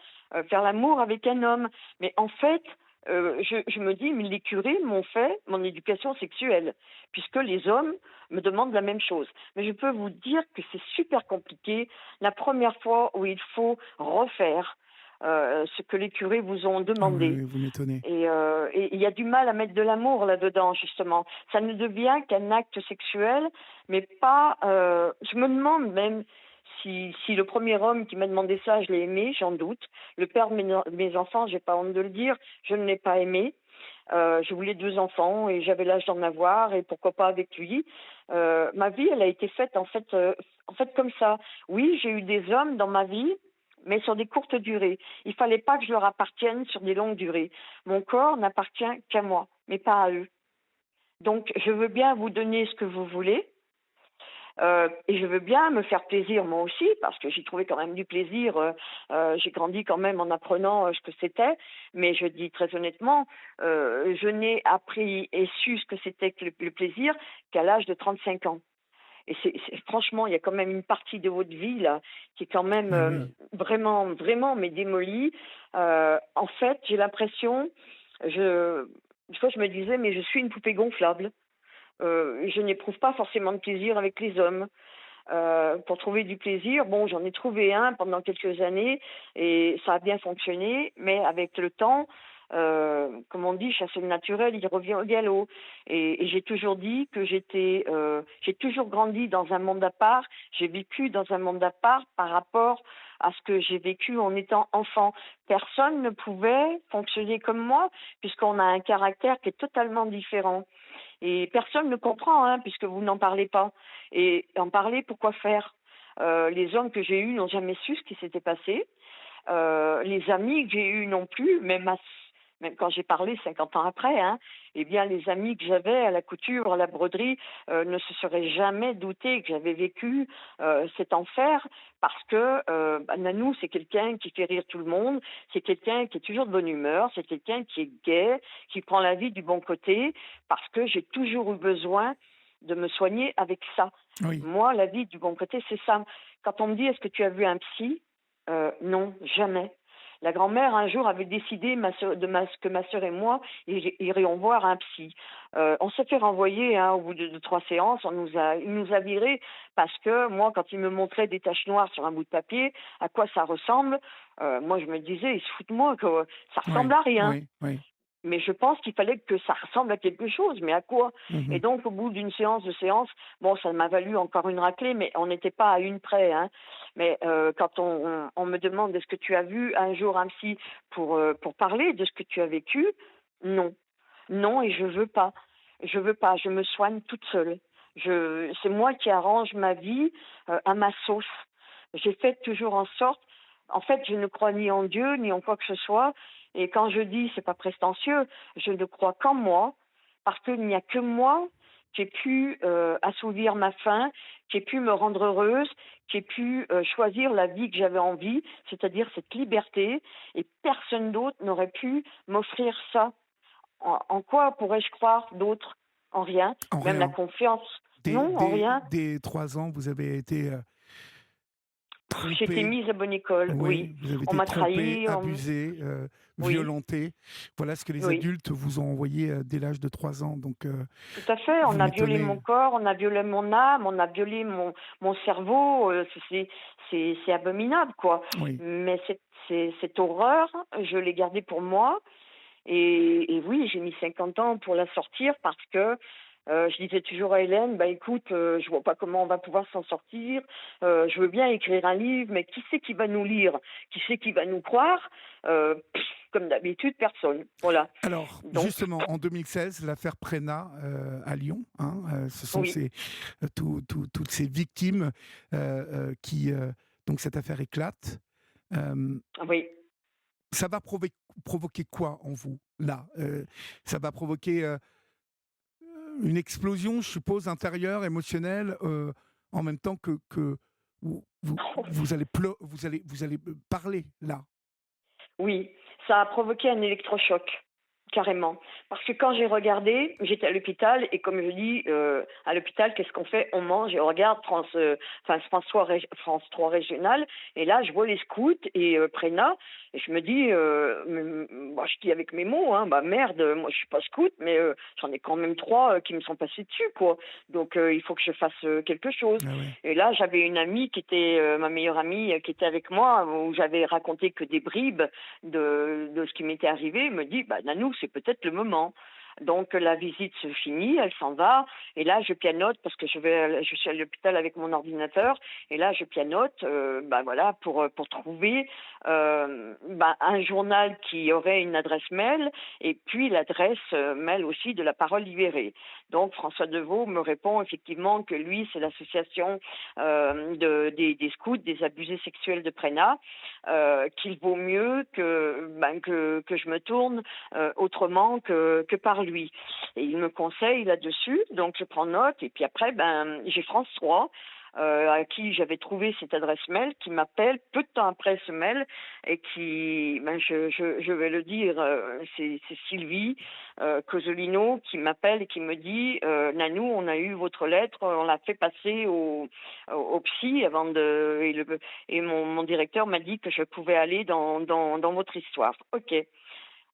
[SPEAKER 3] faire l'amour avec un homme. Mais en fait, je me dis, mais les curés m'ont fait mon éducation sexuelle, puisque les hommes me demandent la même chose. Mais je peux vous dire que c'est super compliqué la première fois où il faut refaire ce que les curés vous ont
[SPEAKER 1] Ah oui,
[SPEAKER 3] demandé.
[SPEAKER 1] oui, vous m'étonnez.
[SPEAKER 3] Et il y a du mal à mettre de l'amour là-dedans, justement. Ça ne devient qu'un acte sexuel, mais pas... je me demande même si le premier homme qui m'a demandé ça, je l'ai aimé, j'en doute. Le père de mes enfants, j'ai pas honte de le dire, je ne l'ai pas aimé. Je voulais 2 enfants et j'avais l'âge d'en avoir et pourquoi pas avec lui. Ma vie, elle a été faite en fait comme ça. Oui, j'ai eu des hommes dans ma vie, mais sur des courtes durées. Il fallait pas que je leur appartienne sur des longues durées. Mon corps n'appartient qu'à moi, mais pas à eux. Donc, je veux bien vous donner ce que vous voulez, et je veux bien me faire plaisir moi aussi, parce que j'ai trouvé quand même du plaisir. J'ai grandi quand même en apprenant ce que c'était, mais je dis très honnêtement, je n'ai appris et su ce que c'était que le plaisir qu'à l'âge de 35 ans. Et franchement, il y a quand même une partie de votre vie là qui est quand même
[SPEAKER 1] Ah oui.
[SPEAKER 3] vraiment, vraiment, mais démolie. En fait, j'ai l'impression, des fois, je me disais, mais je suis une poupée gonflable. Je n'éprouve pas forcément de plaisir avec les hommes. Pour trouver du plaisir, bon, j'en ai trouvé un pendant quelques années et ça a bien fonctionné, mais avec le temps, comme on dit, chasser le naturel, il revient au galop. Et j'ai toujours dit que j'ai toujours grandi dans un monde à part, j'ai vécu dans un monde à part par rapport à ce que j'ai vécu en étant enfant. Personne ne pouvait fonctionner comme moi, puisqu'on a un caractère qui est totalement différent. Et personne ne comprend, hein, puisque vous n'en parlez pas. Et en parler, pourquoi faire? Les hommes que j'ai eus n'ont jamais su ce qui s'était passé. Les amis que j'ai eus non plus, même quand j'ai parlé 50 ans après, hein, eh bien les amis que j'avais à la couture, à la broderie, ne se seraient jamais doutés que j'avais vécu cet enfer parce que Nanou, c'est quelqu'un qui fait rire tout le monde, c'est quelqu'un qui est toujours de bonne humeur, c'est quelqu'un qui est gai, qui prend la vie du bon côté, parce que j'ai toujours eu besoin de me soigner avec ça.
[SPEAKER 1] Oui.
[SPEAKER 3] Moi, la vie du bon côté, c'est ça. Quand on me dit, est-ce que tu as vu un psy? Non, jamais. La grand-mère, un jour, avait décidé que ma sœur et moi irions voir un psy. On s'est fait renvoyer hein, au bout de 3 séances. Il nous a virés parce que moi, quand il me montrait des taches noires sur un bout de papier, à quoi ça ressemble, moi, je me disais, ils se foutent de moi, que ça ressemble
[SPEAKER 1] Oui.
[SPEAKER 3] à rien.
[SPEAKER 1] Oui. Oui.
[SPEAKER 3] mais je pense qu'il fallait que ça ressemble à quelque chose, mais à quoi? Et
[SPEAKER 1] Mhm.
[SPEAKER 3] donc, au bout d'une séance de séance, bon, ça m'a valu encore une raclée, mais on n'était pas à une près, hein. Mais quand on me demande est-ce que tu as vu un jour un psy pour parler de ce que tu as vécu, non. Non, et je veux pas. Je veux pas. Je me soigne toute seule. C'est moi qui arrange ma vie à ma sauce. J'ai fait toujours en sorte. En fait, je ne crois ni en Dieu ni en quoi que ce soit. Et quand je dis, c'est pas prétentieux, je ne crois qu'en moi, parce qu'il n'y a que moi qui ai pu assouvir ma faim, qui ai pu me rendre heureuse, qui ai pu choisir la vie que j'avais envie, c'est-à-dire cette liberté. Et personne d'autre n'aurait pu m'offrir ça. En quoi pourrais-je croire d'autre? En rien.
[SPEAKER 1] En
[SPEAKER 3] Même la
[SPEAKER 1] rien.
[SPEAKER 3] confiance.
[SPEAKER 1] Dès,
[SPEAKER 3] Non, en
[SPEAKER 1] dès,
[SPEAKER 3] rien.
[SPEAKER 1] dès 3 ans, vous avez été
[SPEAKER 3] J'ai été
[SPEAKER 1] trompé.
[SPEAKER 3] mise à bonne école, oui.
[SPEAKER 1] Oui, vous avez
[SPEAKER 3] On
[SPEAKER 1] été
[SPEAKER 3] m'a
[SPEAKER 1] trompé,
[SPEAKER 3] trahi,
[SPEAKER 1] abusé,
[SPEAKER 3] oui,
[SPEAKER 1] violenté. Voilà ce que les
[SPEAKER 3] oui.
[SPEAKER 1] adultes vous ont envoyé dès l'âge de 3 ans. Donc,
[SPEAKER 3] Tout à fait.
[SPEAKER 1] vous
[SPEAKER 3] On a violé
[SPEAKER 1] m'étonnez.
[SPEAKER 3] mon corps, on a violé mon âme, on a violé mon cerveau. C'est abominable, quoi.
[SPEAKER 1] Oui.
[SPEAKER 3] Mais cette horreur, je l'ai gardée pour moi. Et oui, j'ai mis 50 ans pour la sortir parce que je disais toujours à Hélène, bah écoute, je vois pas comment on va pouvoir s'en sortir. Je veux bien écrire un livre, mais qui c'est qui va nous lire? Qui c'est qui va nous croire? Comme d'habitude, personne. Voilà.
[SPEAKER 1] Alors,
[SPEAKER 3] Donc,
[SPEAKER 1] justement, en 2016, l'affaire Prénat à Lyon, hein, ce sont
[SPEAKER 3] oui,
[SPEAKER 1] toutes ces victimes qui. Donc, cette affaire éclate. Euh,
[SPEAKER 3] oui.
[SPEAKER 1] Ça va provoquer quoi en vous, là Ça va provoquer une explosion, je suppose, intérieure, émotionnelle, en même temps que vous allez vous allez parler, là.
[SPEAKER 3] Oui, ça a provoqué un électrochoc, carrément. Parce que quand j'ai regardé, j'étais à l'hôpital et comme je dis, à l'hôpital, qu'est-ce qu'on fait? On mange et on regarde France 3 régional. Et là, je vois les scouts et Prénat et je me dis, bah, je dis avec mes mots, hein, bah merde, moi je suis pas scout, mais j'en ai quand même trois qui me sont passés dessus, quoi. Donc il faut que je fasse quelque chose.
[SPEAKER 1] Ah ouais.
[SPEAKER 3] Et là, j'avais une amie qui était ma meilleure amie, qui était avec moi, où j'avais raconté que des bribes de ce qui m'était arrivé. Elle me dit, bah, Nanou, c'est peut-être le moment. Donc la visite se finit, elle s'en va, et là je pianote parce que je suis à l'hôpital avec mon ordinateur, et là je pianote, bah voilà, pour trouver bah, un journal qui aurait une adresse mail, et puis l'adresse mail aussi de la Parole libérée. Donc François Deveau me répond effectivement que lui c'est l'association des scouts, des abusés sexuels de Prénat, qu'il vaut mieux que je me tourne autrement que par lui. Et il me conseille là-dessus, donc je prends note, et puis après, j'ai France 3, à qui j'avais trouvé cette adresse mail, qui m'appelle peu de temps après ce mail, et qui, je vais le dire, c'est Sylvie Cosolino qui m'appelle et qui me dit, Nanou, on a eu votre lettre, on l'a fait passer au psy avant et mon directeur m'a dit que je pouvais aller dans votre histoire. Ok.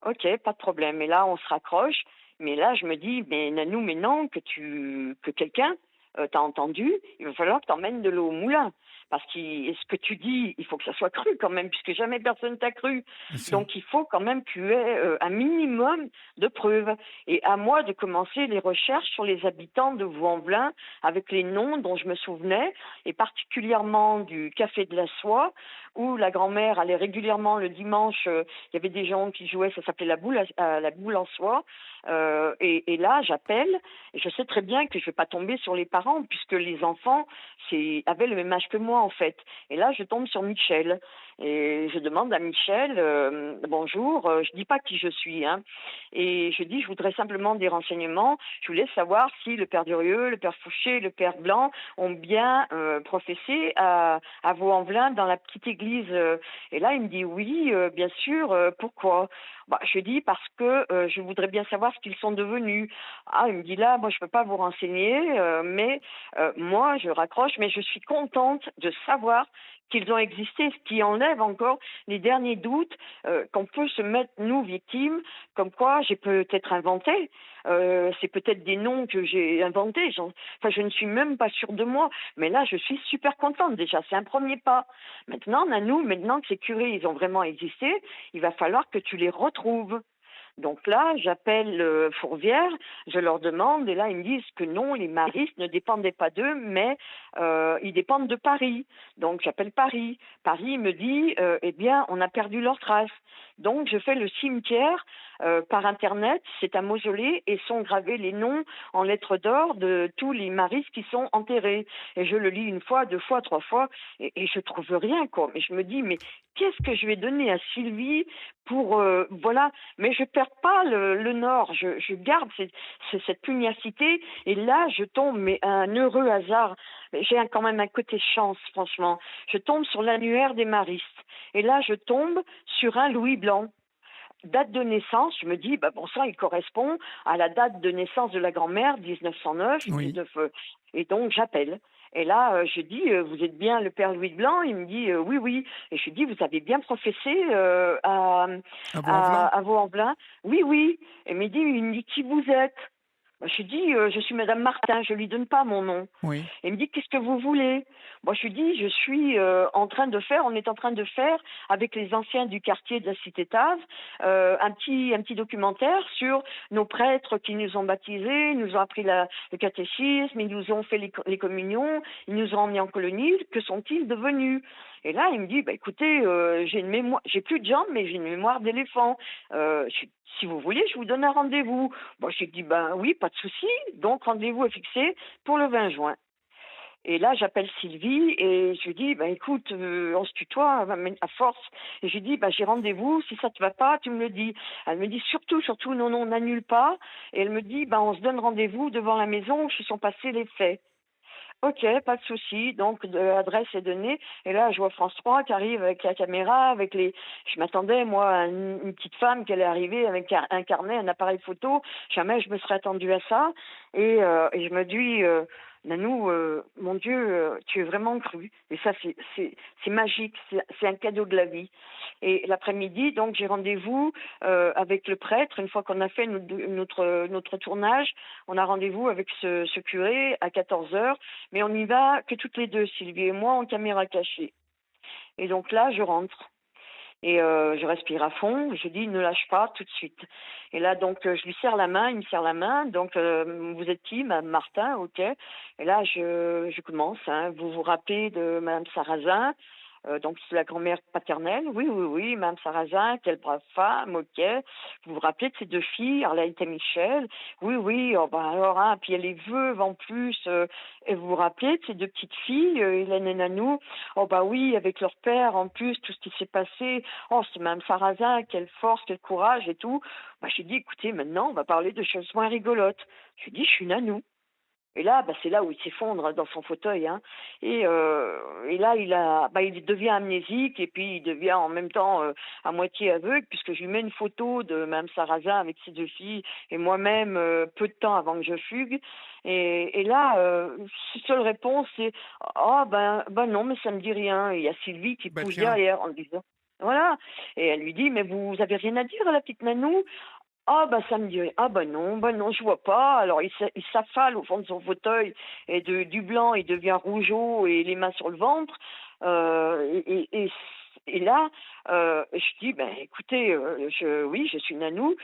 [SPEAKER 3] Ok, pas de problème. Et là, on se raccroche. Mais là, je me dis, mais Nanou, mais non, que quelqu'un t'a entendu, il va falloir que tu emmènes de l'eau au moulin. Parce que ce que tu dis, il faut que ça soit cru quand même, puisque jamais personne t'a cru.
[SPEAKER 1] Bien sûr.
[SPEAKER 3] Donc, il faut quand même que tu aies un minimum de preuves. Et à moi de commencer les recherches sur les habitants de Vaux-en-Velin, avec les noms dont je me souvenais, et particulièrement du Café de la Soie, où la grand-mère allait régulièrement le dimanche. Il y avait des gens qui jouaient, ça s'appelait la boule en soie. Et là, j'appelle, et je sais très bien que je ne vais pas tomber sur les parents, puisque les enfants avaient le même âge que moi, en fait. Et là, je tombe sur Michel. Et je demande à Michel, bonjour, je dis pas qui je suis, hein. Et je dis, je voudrais simplement des renseignements. Je voulais savoir si le père Durieux, le père Fouché, le père Blanc ont bien professé à Vaux-en-Velin dans la petite église. Et là, il me dit oui, bien sûr. Pourquoi? Bah, je dis parce que je voudrais bien savoir ce qu'ils sont devenus. Ah, il me dit là, moi je peux pas vous renseigner, mais moi je raccroche, mais je suis contente de savoir qu'ils ont existé, ce qui enlève encore les derniers doutes qu'on peut se mettre, nous, victimes, comme quoi j'ai peut-être inventé, c'est peut-être des noms que j'ai inventés, enfin je ne suis même pas sûre de moi, mais là je suis super contente déjà, c'est un premier pas. Maintenant, Nanou, maintenant que ces curés, ils ont vraiment existé, il va falloir que tu les retrouves. Donc là, j'appelle Fourvière, je leur demande, et là, ils me disent que non, les maristes ne dépendaient pas d'eux, mais ils dépendent de Paris. Donc j'appelle Paris. Paris me dit, eh bien, on a perdu leur trace. Donc je fais le cimetière par Internet, c'est un mausolée, et sont gravés les noms en lettres d'or de tous les maristes qui sont enterrés. Et je le lis une fois, deux fois, trois fois, et je trouve rien, quoi. Mais je me dis, mais qu'est-ce que je vais donner à Sylvie pour, voilà, mais je perds pas le nord, je garde cette pugnacité, et là, je tombe, mais un heureux hasard, j'ai quand même un côté chance, franchement, je tombe sur l'annuaire des maristes, et là, je tombe sur un Louis Blanc. Date de naissance, je me dis, bah bon sang, il correspond à la date de naissance de la grand-mère, 1909,
[SPEAKER 1] Oui.
[SPEAKER 3] et donc j'appelle. Et là, je dis, vous êtes bien le père Louis Blanc? Il me dit, oui, oui. Et je lui dis, vous avez bien professé
[SPEAKER 1] À Vaux-en-Velin.
[SPEAKER 3] à Vaux-en-Velin? Oui, oui. Et il me dit, qui vous êtes? Bah, je lui dis, je suis Madame Martin, je lui donne pas mon nom.
[SPEAKER 1] Oui.
[SPEAKER 3] Et il me dit, qu'est-ce que vous voulez? Moi, je lui dis, on est en train de faire, avec les anciens du quartier de la Cité Tave, un petit documentaire sur nos prêtres qui nous ont baptisés, ils nous ont appris le catéchisme, ils nous ont fait les communions, ils nous ont emmenés en colonie, que sont-ils devenus? Et là, il me dit, bah, écoutez, j'ai une mémoire, j'ai plus de jambes, mais j'ai une mémoire d'éléphant. Si vous voulez, je vous donne un rendez-vous. Bon, j'ai dit, ben oui, pas de souci. Donc, rendez-vous est fixé pour le 20 juin. Et là, j'appelle Sylvie et je lui dis, ben écoute, on se tutoie à force. Et je lui dis, ben j'ai rendez-vous, si ça te va pas, tu me le dis. Elle me dit, surtout, non, non, n'annule pas. Et elle me dit, ben on se donne rendez-vous devant la maison où se sont passés les faits. Ok, pas de souci. Donc l'adresse est donnée. Et là, je vois France 3 qui arrive avec la caméra, avec les. Je m'attendais moi à une petite femme qui allait arriver avec un carnet, un appareil photo. Jamais je me serais attendue à ça. Et je me dis, Nanou, mon Dieu, tu es vraiment cru. Et ça, c'est magique. C'est un cadeau de la vie. Et l'après-midi, donc j'ai rendez-vous avec le prêtre. Une fois qu'on a fait notre tournage, on a rendez-vous avec ce curé à 14 heures. Mais on n'y va que toutes les deux, Sylvie et moi, en caméra cachée. Et donc là, je rentre. Et je respire à fond. Je dis, ne lâche pas tout de suite. Et là, donc, je lui serre la main, il me serre la main. Donc, vous êtes qui, Mme Martin? Ok. Et là, je commence. Hein. Vous vous rappelez de Mme Sarrazin? Donc, c'est la grand-mère paternelle. Oui, oui, oui, Mme Sarrazin, quelle brave femme, ok. Vous vous rappelez de ces deux filles, Arlette et Michel? Oui, oui, oh, bah alors, hein, puis elle est veuve en plus. Et vous vous rappelez de ces deux petites filles, Hélène et Nanou? Oh, bah oui, avec leur père en plus, tout ce qui s'est passé. Oh, c'est Mme Sarrazin, quelle force, quel courage et tout. Bah, j'ai dit, écoutez, maintenant, on va parler de choses moins rigolotes. J'ai dit, je suis Nanou. Et là, bah, c'est là où il s'effondre dans son fauteuil. Hein. Et là, il devient amnésique et puis il devient en même temps à moitié aveugle puisque je lui mets une photo de Mme Sarrazin avec ses deux filles et moi-même peu de temps avant que je fugue. Et là, sa seule réponse, c'est «Oh, ben non, mais ça me dit rien». Et il y a Sylvie qui
[SPEAKER 1] Bah
[SPEAKER 3] pousse
[SPEAKER 1] tiens.
[SPEAKER 3] derrière en disant «Voilà». Et elle lui dit «Mais vous avez rien à dire à la petite Nanou?» Ah bah ça me dit ah bah non, je vois pas. Alors il s'affale au fond de son fauteuil et du blanc il devient rougeau et les mains sur le ventre. Et là je dis ben écoutez oui je suis Nanou,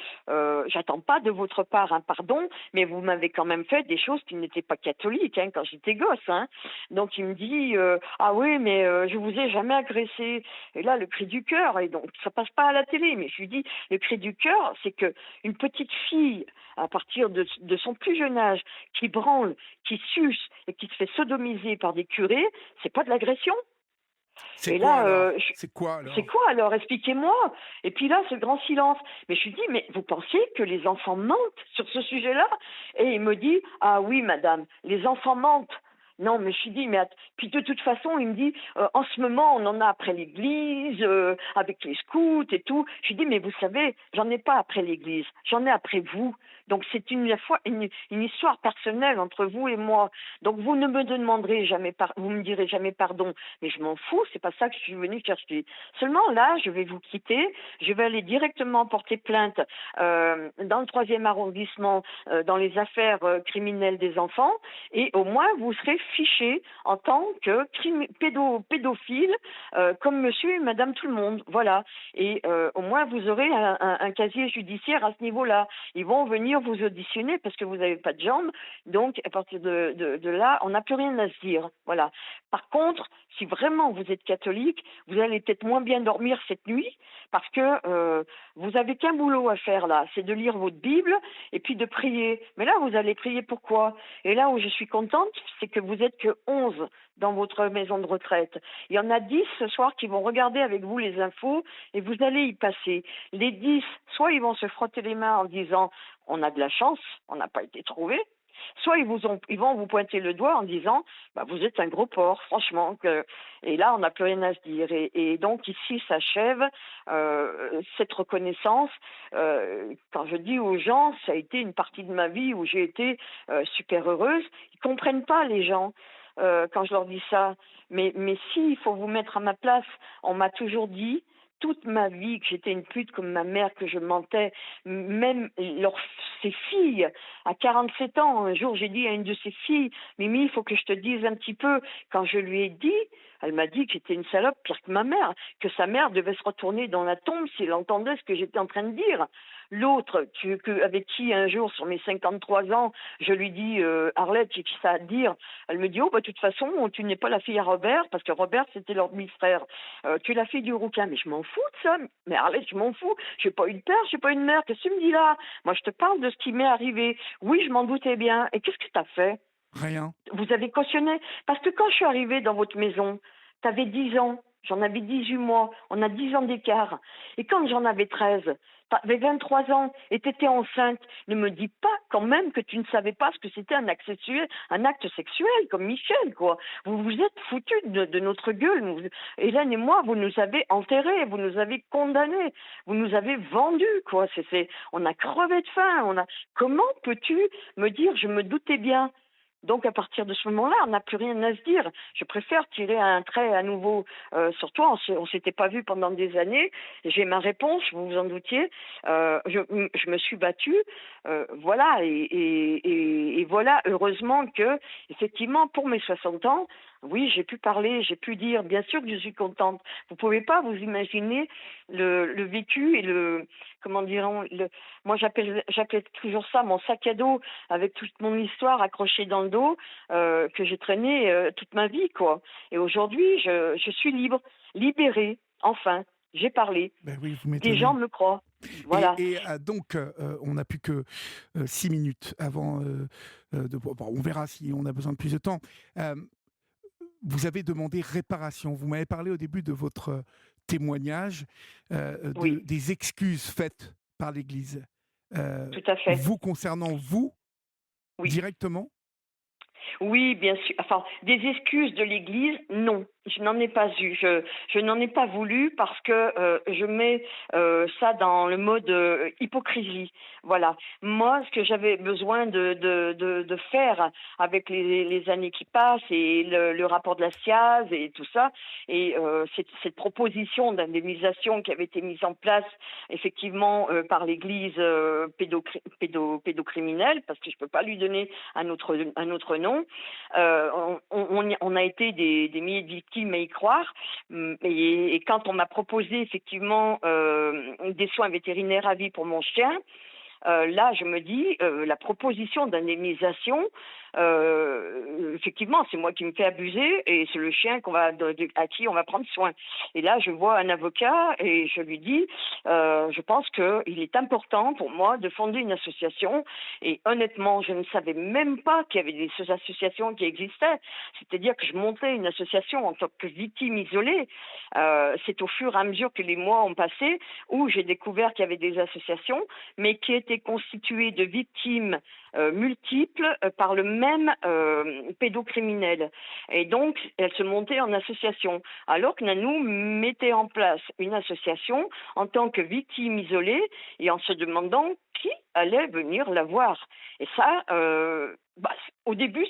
[SPEAKER 3] j'attends pas de votre part un pardon, mais vous m'avez quand même fait des choses qui n'étaient pas catholiques hein, quand j'étais gosse. Hein. Donc il me dit ah oui mais je vous ai jamais agressé. Et là le cri du cœur et donc ça passe pas à la télé, mais je lui dis le cri du cœur c'est que une petite fille, à partir de son plus jeune âge, qui branle, qui suce et qui se fait sodomiser par des curés, c'est pas de l'agression.
[SPEAKER 1] C'est
[SPEAKER 3] Et
[SPEAKER 1] quoi
[SPEAKER 3] là,
[SPEAKER 1] alors? C'est quoi
[SPEAKER 3] c'est
[SPEAKER 1] alors?
[SPEAKER 3] quoi alors? Expliquez-moi. Et puis là, ce grand silence. Mais je lui dis, mais vous pensez que les enfants mentent sur ce sujet-là? Et il me dit, ah oui, madame, les enfants mentent. Non, mais je lui dis, puis de toute façon, il me dit, en ce moment, on en a après l'église, avec les scouts et tout. Je lui dis, mais vous savez, j'en ai pas après l'église, j'en ai après vous. Donc c'est une histoire personnelle entre vous et moi. Donc vous ne me demanderez jamais, vous me direz jamais pardon, mais je m'en fous, c'est pas ça que je suis venue chercher. Seulement là, je vais vous quitter, je vais aller directement porter plainte dans le 3e arrondissement, dans les affaires criminelles des enfants, et au moins vous serez fichés en tant que pédophiles, comme monsieur et madame tout le monde. Voilà. Et au moins, vous aurez un casier judiciaire à ce niveau-là. Ils vont venir vous auditionner parce que vous n'avez pas de jambes. Donc, à partir de là, on n'a plus rien à se dire. Voilà. Par contre, si vraiment vous êtes catholique, vous allez peut-être moins bien dormir cette nuit parce que vous avez qu'un boulot à faire là, c'est de lire votre Bible et puis de prier. Mais là, vous allez prier pourquoi? Et là où je suis contente, c'est que vous êtes que 11 dans votre maison de retraite. Il y en a 10 ce soir qui vont regarder avec vous les infos et vous allez y passer. Les 10, soit ils vont se frotter les mains en disant on a de la chance, on n'a pas été trouvé. Soit ils vont vous pointer le doigt en disant bah, vous êtes un gros porc, franchement. Et là, on n'a plus rien à se dire. Et donc ici s'achève cette reconnaissance. Quand je dis aux gens, ça a été une partie de ma vie où j'ai été super heureuse. Ils comprennent pas les gens quand je leur dis ça. Mais si, il faut vous mettre à ma place. On m'a toujours dit toute ma vie que j'étais une pute comme ma mère, que je mentais, même ses filles, à 47 ans, un jour j'ai dit à une de ses filles, Mimi, il faut que je te dise un petit peu, quand je lui ai dit, elle m'a dit que j'étais une salope pire que ma mère, que sa mère devait se retourner dans la tombe si elle entendait ce que j'étais en train de dire. L'autre, avec qui un jour, sur mes 53 ans, je lui dis Arlette, j'ai ça à te dire. Elle me dit oh, bah, de toute façon, tu n'es pas la fille à Robert, parce que Robert, c'était leur demi-frère. Tu es la fille du rouquin. Mais je m'en fous de ça. Mais Arlette, je m'en fous. J'ai pas eu de père, j'ai pas eu de mère. Qu'est-ce que tu me dis là? Moi, je te parle de ce qui m'est arrivé. Oui, je m'en doutais bien. Et qu'est-ce que tu as fait?
[SPEAKER 1] Rien.
[SPEAKER 3] Vous avez cautionné. Parce que quand je suis arrivée dans votre maison, tu avais 10 ans. J'en avais 18 mois. On a 10 ans d'écart. Et quand j'en avais 13, tu avais 23 ans et tu étais enceinte. Ne me dis pas quand même que tu ne savais pas ce que c'était un acte sexuel, comme Michel, quoi. Vous vous êtes foutus de notre gueule. Hélène et moi, vous nous avez enterrés, vous nous avez condamnés, vous nous avez vendus, quoi. On a crevé de faim. Comment peux-tu me dire, je me doutais bien? Donc, à partir de ce moment-là, on n'a plus rien à se dire. Je préfère tirer un trait à nouveau sur toi. On ne s'était pas vu pendant des années. J'ai ma réponse, vous vous en doutiez. Je me suis battue. Voilà. Et voilà, heureusement que, effectivement, pour mes 60 ans, oui, j'ai pu parler, j'ai pu dire, bien sûr que je suis contente. Vous pouvez pas vous imaginer le vécu et comment dirons, moi j'appelais toujours ça mon sac à dos avec toute mon histoire accrochée dans le dos que j'ai traîné toute ma vie, quoi. Et aujourd'hui, je suis libre, libérée, enfin. J'ai parlé.
[SPEAKER 1] Ben oui, vous
[SPEAKER 3] des
[SPEAKER 1] m'étonnez.
[SPEAKER 3] gens me croient. Voilà.
[SPEAKER 1] Donc, on n'a plus que 6 minutes avant bon, on verra si on a besoin de plus de temps. Vous avez demandé réparation. Vous m'avez parlé au début de votre témoignage
[SPEAKER 3] Oui.
[SPEAKER 1] des excuses faites par l'Église.
[SPEAKER 3] Tout à fait.
[SPEAKER 1] Vous concernant vous,
[SPEAKER 3] Oui.
[SPEAKER 1] directement?
[SPEAKER 3] Oui, bien sûr. Enfin, des excuses de l'Église, non. Je n'en ai pas eu. Je n'en ai pas voulu parce que je mets ça dans le mode hypocrisie. Voilà. Moi, ce que j'avais besoin de faire avec les années qui passent et le rapport de la SIAZ et tout ça, et cette proposition d'indemnisation qui avait été mise en place effectivement par l'Église pédocriminelle, parce que je peux pas lui donner un autre nom. On a été des milliers de victimes à y croire, et quand on m'a proposé effectivement des soins vétérinaires à vie pour mon chien, là je me dis la proposition d'indemnisation, effectivement c'est moi qui me fais abuser et c'est le chien à qui on va prendre soin. Et là je vois un avocat et je lui dis je pense qu'il est important pour moi de fonder une association, et honnêtement je ne savais même pas qu'il y avait des associations qui existaient, c'est-à-dire que je montais une association en tant que victime isolée. C'est au fur et à mesure que les mois ont passé où j'ai découvert qu'il y avait des associations mais qui étaient constituées de victimes multiples par le même pédocriminel. Et donc, elle se montait en association. Alors que Nanou mettait en place une association en tant que victime isolée et en se demandant qui allait venir la voir. Et ça, au début,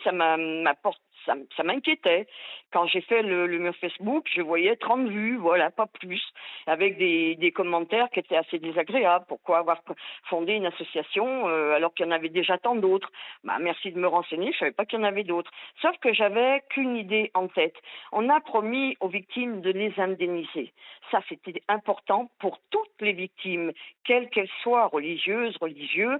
[SPEAKER 3] ça m'inquiétait. Quand j'ai fait le mur Facebook, je voyais 30 vues, voilà, pas plus, avec des commentaires qui étaient assez désagréables. Pourquoi avoir fondé une association alors qu'il y en avait déjà tant d'autres? Bah, merci de me renseigner, je savais pas qu'il y en avait d'autres. Sauf que j'avais qu'une idée en tête. On a promis aux victimes de les indemniser. Ça, c'était important pour toutes les victimes, quelles qu'elles soient, religieuses, religieux.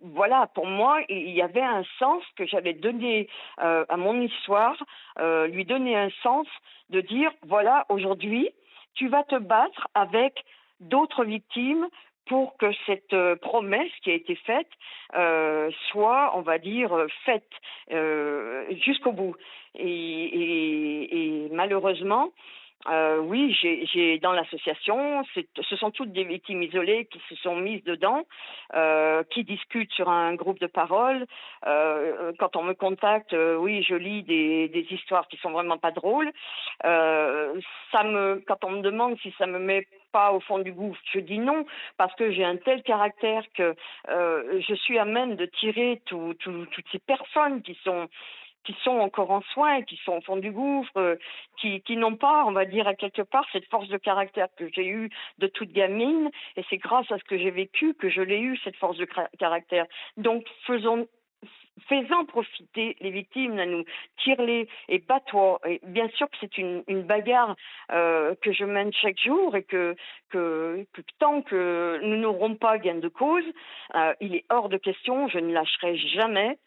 [SPEAKER 3] Voilà, pour moi, il y avait un sens que j'avais donné à mon histoire, lui donner un sens de dire, voilà, aujourd'hui, tu vas te battre avec d'autres victimes pour que cette promesse qui a été faite soit, on va dire, faite jusqu'au bout. Et malheureusement, oui, j'ai dans l'association, ce sont toutes des victimes isolées qui se sont mises dedans, qui discutent sur un groupe de parole. Quand on me contacte, oui, je lis des histoires qui sont vraiment pas drôles. Quand on me demande si ça me met pas au fond du gouffre, je dis non, parce que j'ai un tel caractère que je suis à même de tirer toutes ces personnes qui sont encore en soins, qui sont au fond du gouffre, qui n'ont pas, on va dire, à quelque part, cette force de caractère que j'ai eue de toute gamine. Et c'est grâce à ce que j'ai vécu que je l'ai eu, cette force de caractère. Donc, faisons profiter les victimes, Nanou, tire-les et bats-toi. Et bien sûr que c'est une bagarre que je mène chaque jour et que tant que nous n'aurons pas gain de cause, il est hors de question, je ne lâcherai jamais.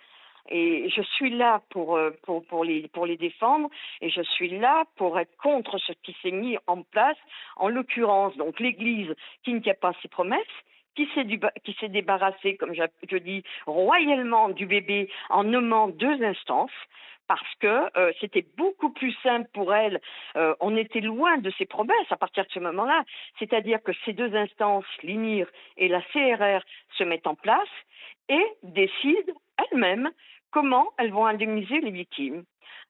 [SPEAKER 3] Et je suis là pour les défendre, et je suis là pour être contre ce qui s'est mis en place, en l'occurrence donc l'Église qui ne tient pas ses promesses, qui s'est débarrassée, comme je dis, royalement du bébé en nommant 2 instances, parce que c'était beaucoup plus simple pour elle. On était loin de ses promesses à partir de ce moment-là. C'est-à-dire que ces 2 instances, l'INIR et la CRR, se mettent en place et décident elles-mêmes comment elles vont indemniser les victimes.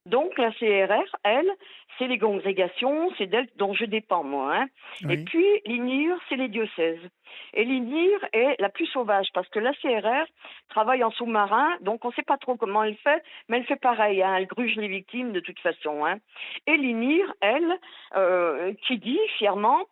[SPEAKER 3] Donc la CRR, elle, c'est les congrégations, c'est d'elle dont je dépends moi. Hein. Oui. Et puis l'INIR, c'est les diocèses. Et l'INIR est la plus sauvage parce que la CRR travaille en sous-marin, donc on ne sait pas trop comment elle fait, mais elle fait pareil, hein, elle gruge les victimes de toute façon. Hein. Et l'INIR, elle, qui dit fièrement,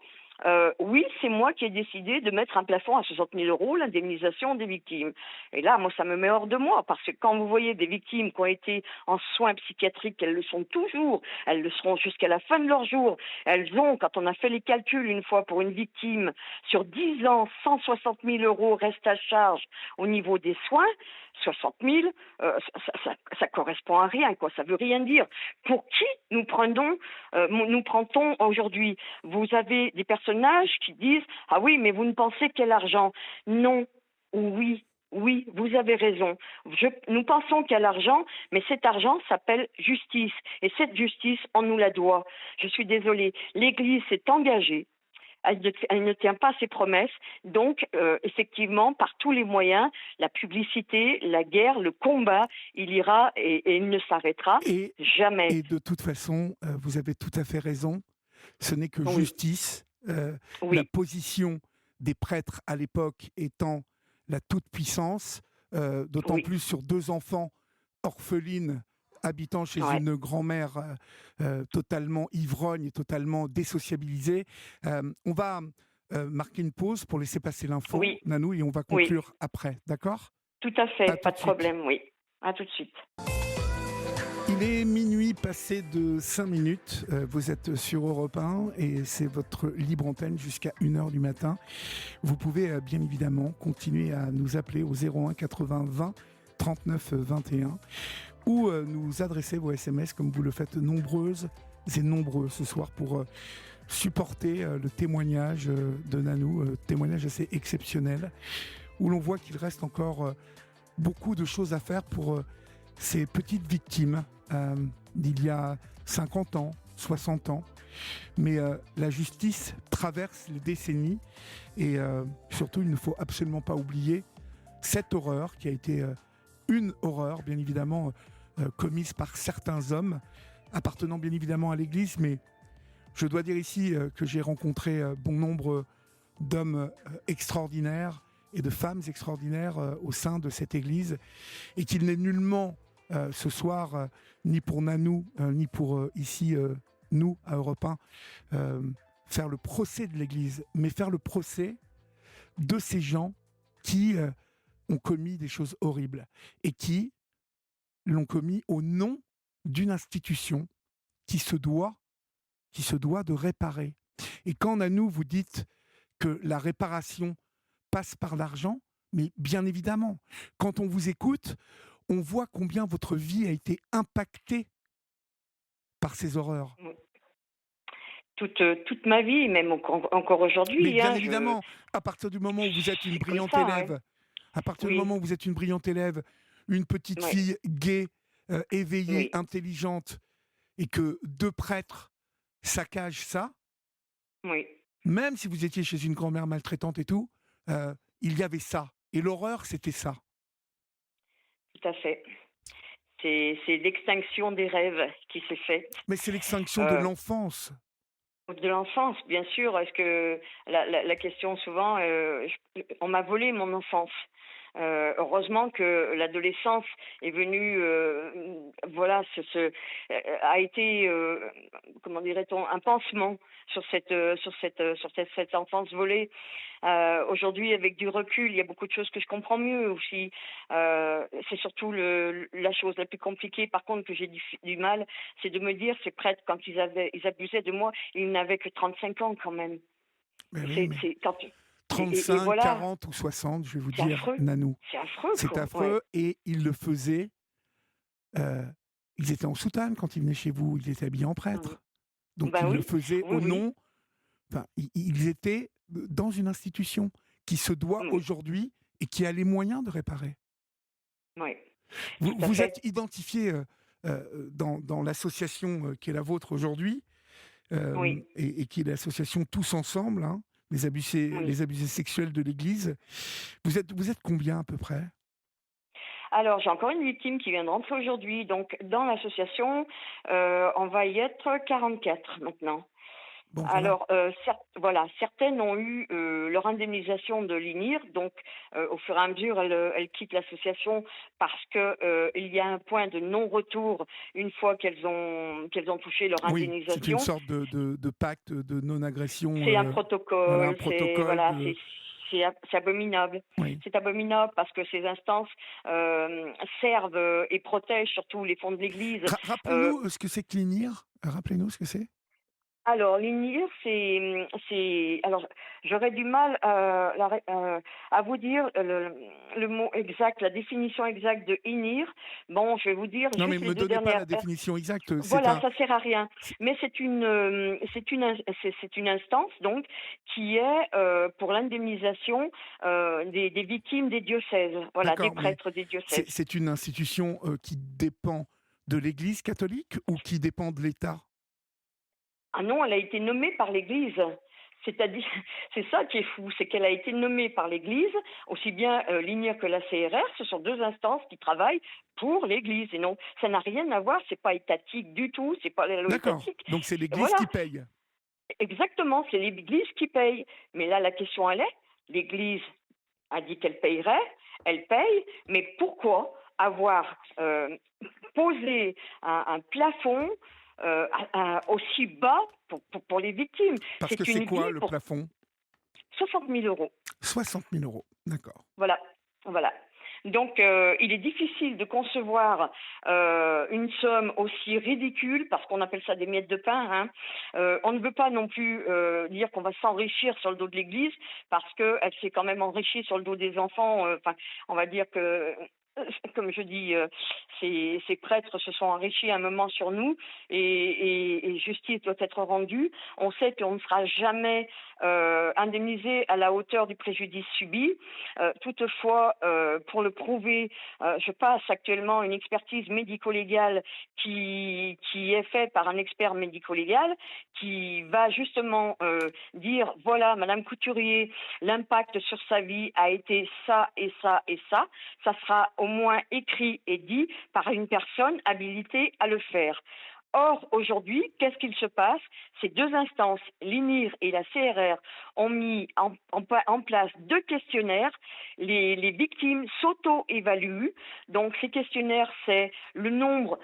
[SPEAKER 3] oui, c'est moi qui ai décidé de mettre un plafond à 60 000 €, l'indemnisation des victimes. Et là, moi, ça me met hors de moi, parce que quand vous voyez des victimes qui ont été en soins psychiatriques, elles le sont toujours, elles le seront jusqu'à la fin de leur jour. Elles ont, quand on a fait les calculs une fois pour une victime, sur 10 ans, 160 000 € reste à charge au niveau des soins. 60 000, ça correspond à rien, quoi. Ça veut rien dire. Pour qui nous prend-on aujourd'hui? Vous avez des personnages qui disent « Ah oui, mais vous ne pensez qu'à l'argent ». Non, oui, vous avez raison. Nous pensons qu'à l'argent, mais cet argent s'appelle justice. Et cette justice, on nous la doit. Je suis désolée. L'Église s'est engagée. Elle ne tient pas ses promesses. Donc, effectivement, par tous les moyens, la publicité, la guerre, le combat, il ira et il ne s'arrêtera jamais.
[SPEAKER 1] Et de toute façon, vous avez tout à fait raison. Ce n'est que justice. La position des prêtres à l'époque étant la toute-puissance, d'autant plus sur 2 enfants orphelines habitant chez une grand-mère totalement ivrogne et totalement désociabilisée. On va marquer une pause pour laisser passer l'info, Nanou, et on va conclure après, d'accord?
[SPEAKER 3] Tout à fait, pas de problème, oui. À tout de suite.
[SPEAKER 1] Il est minuit passé de 5 minutes, vous êtes sur Europe 1 et c'est votre libre antenne jusqu'à 1h du matin. Vous pouvez bien évidemment continuer à nous appeler au 01 80 20 39 21 ou nous adresser vos SMS comme vous le faites nombreuses et nombreux ce soir pour supporter le témoignage de Nanou, témoignage assez exceptionnel où l'on voit qu'il reste encore beaucoup de choses à faire pour ces petites victimes d'il y a 50 ans, 60 ans. Mais la justice traverse les décennies et surtout il ne faut absolument pas oublier cette horreur qui a été une horreur bien évidemment commise par certains hommes appartenant bien évidemment à l'Église, mais je dois dire ici que j'ai rencontré bon nombre d'hommes extraordinaires et de femmes extraordinaires au sein de cette Église et qu'il n'est nullement ce soir, ni pour Nanou, ni pour ici, nous, à Europe 1, faire le procès de l'Église, mais faire le procès de ces gens qui ont commis des choses horribles et qui l'ont commis au nom d'une institution qui se doit de réparer. Et quand Nanou, vous dites que la réparation passe par l'argent, mais bien évidemment, quand on vous écoute, on voit combien votre vie a été impactée par ces horreurs.
[SPEAKER 3] Toute ma vie, même encore
[SPEAKER 1] Mais
[SPEAKER 3] aujourd'hui.
[SPEAKER 1] bien
[SPEAKER 3] Hein,
[SPEAKER 1] évidemment, à partir du moment où vous êtes une
[SPEAKER 3] c'est comme
[SPEAKER 1] brillante
[SPEAKER 3] ça. Ouais.
[SPEAKER 1] élève, à partir du
[SPEAKER 3] Oui,
[SPEAKER 1] moment où vous êtes une brillante élève, une petite
[SPEAKER 3] oui,
[SPEAKER 1] fille gaie, éveillée,
[SPEAKER 3] oui,
[SPEAKER 1] intelligente, et que deux prêtres saccagent ça,
[SPEAKER 3] oui,
[SPEAKER 1] même si vous étiez chez une grand-mère maltraitante et tout, il y avait ça. Et l'horreur, c'était ça.
[SPEAKER 3] tout à fait. C'est l'extinction des rêves qui s'est faite.
[SPEAKER 1] Mais c'est l'extinction de
[SPEAKER 3] Euh,
[SPEAKER 1] l'enfance.
[SPEAKER 3] de l'enfance, bien sûr. Est-ce que la question souvent, on m'a volé mon enfance. Heureusement que l'adolescence est venue, voilà, a été, comment dirait-on, un pansement sur cette enfance volée. Aujourd'hui, avec du recul, il y a beaucoup de choses que je comprends mieux aussi. C'est surtout la chose la plus compliquée, par contre, que j'ai du mal, c'est de me dire, ces prêtres, quand ils abusaient de moi, ils n'avaient que 35 ans quand même.
[SPEAKER 1] Mais oui,
[SPEAKER 3] C'est,
[SPEAKER 1] mais
[SPEAKER 3] c'est quand, et
[SPEAKER 1] 35,
[SPEAKER 3] voilà,
[SPEAKER 1] 40 ou 60, je vais vous
[SPEAKER 3] c'est
[SPEAKER 1] dire,
[SPEAKER 3] affreux.
[SPEAKER 1] Nanou.
[SPEAKER 3] C'est affreux,
[SPEAKER 1] C'est
[SPEAKER 3] quoi. Ouais.
[SPEAKER 1] affreux et ils le faisaient. euh, ils étaient en soutane quand ils venaient chez vous, ils étaient habillés en
[SPEAKER 3] Mhm.
[SPEAKER 1] prêtre. Donc
[SPEAKER 3] Ben
[SPEAKER 1] ils le
[SPEAKER 3] oui,
[SPEAKER 1] faisaient
[SPEAKER 3] oui,
[SPEAKER 1] au
[SPEAKER 3] oui,
[SPEAKER 1] nom. Enfin, ils étaient dans une institution qui se doit
[SPEAKER 3] oui,
[SPEAKER 1] aujourd'hui et qui a les moyens de réparer.
[SPEAKER 3] oui,
[SPEAKER 1] Vous,
[SPEAKER 3] tout à
[SPEAKER 1] vous
[SPEAKER 3] fait.
[SPEAKER 1] êtes identifié dans l'association qui est la vôtre aujourd'hui
[SPEAKER 3] Oui,
[SPEAKER 1] et qui est l'association Tous Ensemble, hein,
[SPEAKER 3] oui.
[SPEAKER 1] les abusés sexuels de l'Église. Vous êtes combien à peu près?
[SPEAKER 3] Alors, j'ai encore une victime qui vient de rentrer aujourd'hui. Donc, dans l'association, on va y être 44 maintenant.
[SPEAKER 1] Bon, voilà.
[SPEAKER 3] Alors, voilà, certaines ont eu leur indemnisation de l'INIR, donc au fur et à mesure, elles quittent l'association parce que il y a un point de non-retour une fois qu'elles ont touché leur
[SPEAKER 1] Oui, c'est une
[SPEAKER 3] indemnisation.
[SPEAKER 1] sorte de pacte de non-agression.
[SPEAKER 3] C'est un
[SPEAKER 1] Voilà, un
[SPEAKER 3] protocole, c'est
[SPEAKER 1] protocole
[SPEAKER 3] voilà,
[SPEAKER 1] de.
[SPEAKER 3] c'est abominable.
[SPEAKER 1] Oui.
[SPEAKER 3] C'est abominable parce que ces instances servent et protègent surtout les fonds de l'Église. Euh,
[SPEAKER 1] Rappelez-nous ce que c'est que l'INIR. Rappelez-nous ce que c'est.
[SPEAKER 3] Alors, l'INIR, alors, j'aurais du mal à vous dire le mot exact, la définition exacte de INIR. Bon, je vais vous dire
[SPEAKER 1] Non, mais
[SPEAKER 3] juste les
[SPEAKER 1] me
[SPEAKER 3] deux
[SPEAKER 1] donnez pas
[SPEAKER 3] dernières.
[SPEAKER 1] la définition exacte. C'est
[SPEAKER 3] Voilà,
[SPEAKER 1] un.
[SPEAKER 3] ça sert à rien.
[SPEAKER 1] c'est-
[SPEAKER 3] Mais c'est une instance donc qui est pour l'indemnisation des victimes des diocèses. Voilà, des
[SPEAKER 1] D'accord, mais
[SPEAKER 3] prêtres des
[SPEAKER 1] c'est
[SPEAKER 3] diocèses.
[SPEAKER 1] c'est une institution qui dépend de l'Église catholique ou qui dépend de l'État?
[SPEAKER 3] Ah non, elle a été nommée par l'Église. C'est-à-dire, c'est ça qui est fou, c'est qu'elle a été nommée par l'Église, aussi bien l'INIR que la CRR, ce sont deux instances qui travaillent pour l'Église. Et non, ça n'a rien à voir, c'est pas étatique du tout, c'est pas la loi
[SPEAKER 1] D'accord.
[SPEAKER 3] étatique.
[SPEAKER 1] Donc c'est l'Église
[SPEAKER 3] Voilà,
[SPEAKER 1] qui paye.
[SPEAKER 3] exactement, c'est l'Église qui paye. Mais là, la question elle est, l'Église a dit qu'elle payerait, elle paye, mais pourquoi avoir posé un plafond aussi bas pour les victimes?
[SPEAKER 1] Parce que
[SPEAKER 3] C'est
[SPEAKER 1] c'est
[SPEAKER 3] une
[SPEAKER 1] quoi
[SPEAKER 3] église
[SPEAKER 1] le
[SPEAKER 3] pour
[SPEAKER 1] plafond?
[SPEAKER 3] 60 000 euros.
[SPEAKER 1] 60 000 euros. D'accord.
[SPEAKER 3] Voilà, voilà. Donc, il est difficile de concevoir une somme aussi ridicule, parce qu'on appelle ça des miettes de pain. Hein. On ne veut pas non plus dire qu'on va s'enrichir sur le dos de l'Église, parce qu'elle s'est quand même enrichie sur le dos des enfants. Enfin, on va dire que, comme je dis, ces prêtres se sont enrichis un moment sur nous, et justice doit être rendue. On sait qu'on ne sera jamais indemnisé à la hauteur du préjudice subi. Toutefois, pour le prouver, je passe actuellement une expertise médico-légale qui est faite par un expert médico-légal qui va justement dire, voilà, Madame Couturier, l'impact sur sa vie a été ça et ça et ça. Ça sera au moins écrit et dit par une personne habilitée à le faire. Or, aujourd'hui, qu'est-ce qu'il se passe? Ces deux instances, l'INIR et la CRR, ont mis en place deux questionnaires. Les victimes s'auto-évaluent. Donc, ces questionnaires, c'est le nombre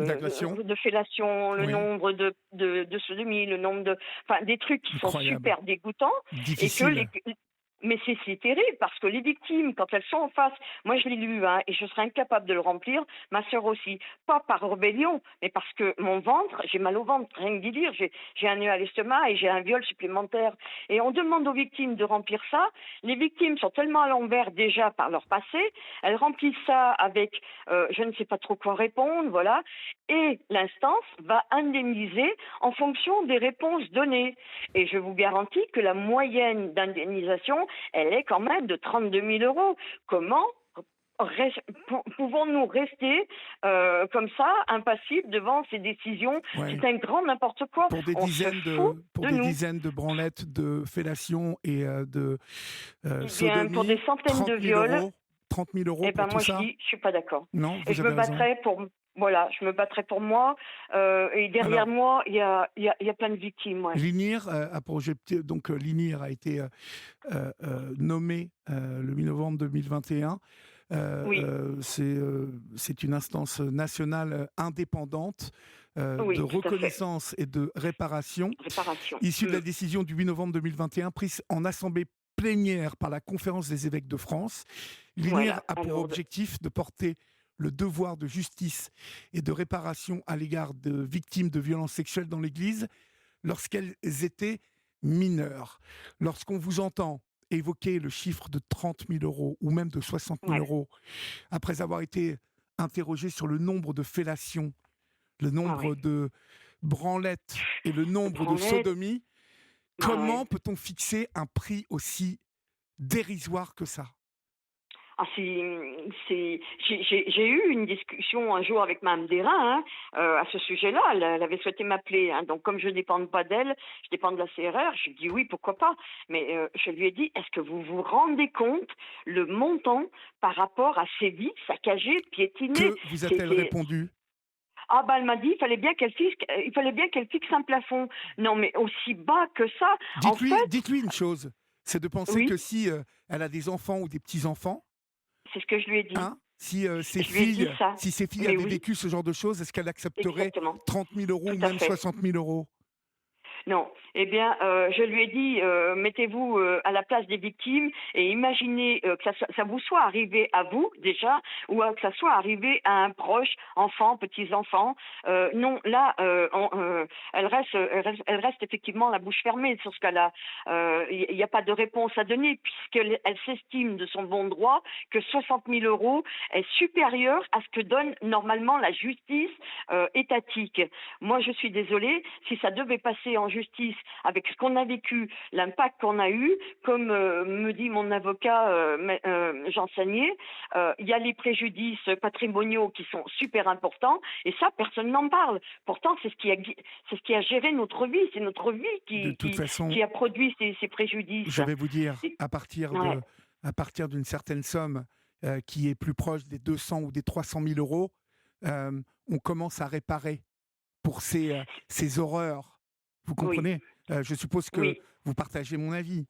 [SPEAKER 1] D'agression.
[SPEAKER 3] de fellations, le
[SPEAKER 1] Oui.
[SPEAKER 3] nombre de sodomies, le nombre de... Enfin, des trucs qui sont
[SPEAKER 1] Incroyable.
[SPEAKER 3] super dégoûtants et que
[SPEAKER 1] Difficile.
[SPEAKER 3] mais c'est terrible parce que les victimes, quand elles sont en face, moi je l'ai lu hein, et je serais incapable de le remplir, ma sœur aussi, pas par rébellion, mais parce que mon ventre, j'ai mal au ventre, rien que d'y dire, j'ai un nœud à l'estomac et j'ai un viol supplémentaire. Et on demande aux victimes de remplir ça. Les victimes sont tellement à l'envers déjà par leur passé, elles remplissent ça avec je ne sais pas trop quoi répondre, voilà, et l'instance va indemniser en fonction des réponses données. Et je vous garantis que la moyenne d'indemnisation, elle est quand même de 32 000 euros. Comment pouvons-nous rester comme ça, impassibles devant ces décisions?
[SPEAKER 1] Ouais.
[SPEAKER 3] C'est un grand n'importe quoi.
[SPEAKER 1] Pour des
[SPEAKER 3] On
[SPEAKER 1] dizaines
[SPEAKER 3] se fout de nous.
[SPEAKER 1] dizaines de branlettes, de fellations et de
[SPEAKER 3] Eh bien,
[SPEAKER 1] sodomie,
[SPEAKER 3] pour des centaines
[SPEAKER 1] 30
[SPEAKER 3] de
[SPEAKER 1] 000
[SPEAKER 3] viols,
[SPEAKER 1] euros, 30 000 euros
[SPEAKER 3] eh
[SPEAKER 1] pour
[SPEAKER 3] ben
[SPEAKER 1] tout
[SPEAKER 3] moi je
[SPEAKER 1] ça?
[SPEAKER 3] dis, je suis pas d'accord.
[SPEAKER 1] Non,
[SPEAKER 3] Et
[SPEAKER 1] vous
[SPEAKER 3] je me
[SPEAKER 1] avez raison.
[SPEAKER 3] battrai pour, voilà, je me battrai pour moi. Et derrière
[SPEAKER 1] Alors,
[SPEAKER 3] moi, il y a plein de victimes, ouais.
[SPEAKER 1] l'INIR a pour objectif, donc l'INIR a été nommé le 8 novembre 2021.
[SPEAKER 3] Oui,
[SPEAKER 1] C'est une instance nationale indépendante
[SPEAKER 3] oui,
[SPEAKER 1] de
[SPEAKER 3] tout à fait.
[SPEAKER 1] reconnaissance et de réparation,
[SPEAKER 3] Réparation.
[SPEAKER 1] issue de la décision du 8 novembre 2021 prise en assemblée plénière par la Conférence des évêques de France. L'INIR
[SPEAKER 3] Voilà.
[SPEAKER 1] a pour
[SPEAKER 3] Alors,
[SPEAKER 1] objectif de porter le devoir de justice et de réparation à l'égard de victimes de violences sexuelles dans l'Église lorsqu'elles étaient mineures. Lorsqu'on vous entend évoquer le chiffre de 30 000 euros ou même de 60 000
[SPEAKER 3] ouais,
[SPEAKER 1] euros, après avoir été interrogé sur le nombre de fellations, le
[SPEAKER 3] ah
[SPEAKER 1] nombre
[SPEAKER 3] ouais.
[SPEAKER 1] de branlettes et le nombre de
[SPEAKER 3] Branlette,
[SPEAKER 1] sodomies,
[SPEAKER 3] ah
[SPEAKER 1] comment
[SPEAKER 3] ouais.
[SPEAKER 1] peut-on fixer un prix aussi dérisoire que ça?
[SPEAKER 3] Ah, j'ai eu une discussion un jour avec Mme Derain hein, à ce sujet-là. Elle avait souhaité m'appeler. Hein. Donc, comme je ne dépends pas d'elle, je dépends de la CRR. Je lui ai dit oui, pourquoi pas. Mais je lui ai dit, est-ce que vous vous rendez compte le montant par rapport à ces vies saccagées, piétinées?
[SPEAKER 1] Que vous a-t-elle répondu?
[SPEAKER 3] Ah bah elle m'a dit il fallait bien qu'elle fixe un plafond. Non mais aussi bas que ça. En fait,
[SPEAKER 1] Dites-lui une chose, c'est de penser
[SPEAKER 3] oui,
[SPEAKER 1] que si elle a des enfants ou des petits-enfants,
[SPEAKER 3] c'est ce que je lui ai dit.
[SPEAKER 1] hein, si
[SPEAKER 3] Je lui ai dit ça.
[SPEAKER 1] ses filles
[SPEAKER 3] Mais
[SPEAKER 1] avaient
[SPEAKER 3] oui,
[SPEAKER 1] vécu ce genre de choses, est-ce qu'elle accepterait
[SPEAKER 3] exactement.
[SPEAKER 1] 30 000 euros
[SPEAKER 3] Tout
[SPEAKER 1] ou
[SPEAKER 3] à
[SPEAKER 1] même
[SPEAKER 3] fait.
[SPEAKER 1] 60 000 euros?
[SPEAKER 3] Non. Eh bien, je lui ai dit, mettez-vous à la place des victimes et imaginez que ça vous soit arrivé à vous déjà, ou que ça soit arrivé à un proche, enfant, petits-enfants. Non, là, elle reste effectivement la bouche fermée sur ce cas-là. Il n'y a pas de réponse à donner puisqu'elle s'estime de son bon droit que 60 000 euros est supérieur à ce que donne normalement la justice étatique. Moi, je suis désolée, si ça devait passer en justice avec ce qu'on a vécu, l'impact qu'on a eu, comme me dit mon avocat Jean Sagnier, il y a les préjudices patrimoniaux qui sont super importants et ça, personne n'en parle. Pourtant, c'est ce qui a géré notre vie, c'est notre vie
[SPEAKER 1] De toute façon,
[SPEAKER 3] qui a produit ces préjudices.
[SPEAKER 1] je vais vous dire,
[SPEAKER 3] Et- ouais,
[SPEAKER 1] à partir d'une certaine somme qui est plus proche des 200 ou des 300 000 euros, on commence à réparer pour ces horreurs. Vous
[SPEAKER 3] oui,
[SPEAKER 1] comprenez? Je suppose que
[SPEAKER 3] oui.
[SPEAKER 1] vous partagez mon avis.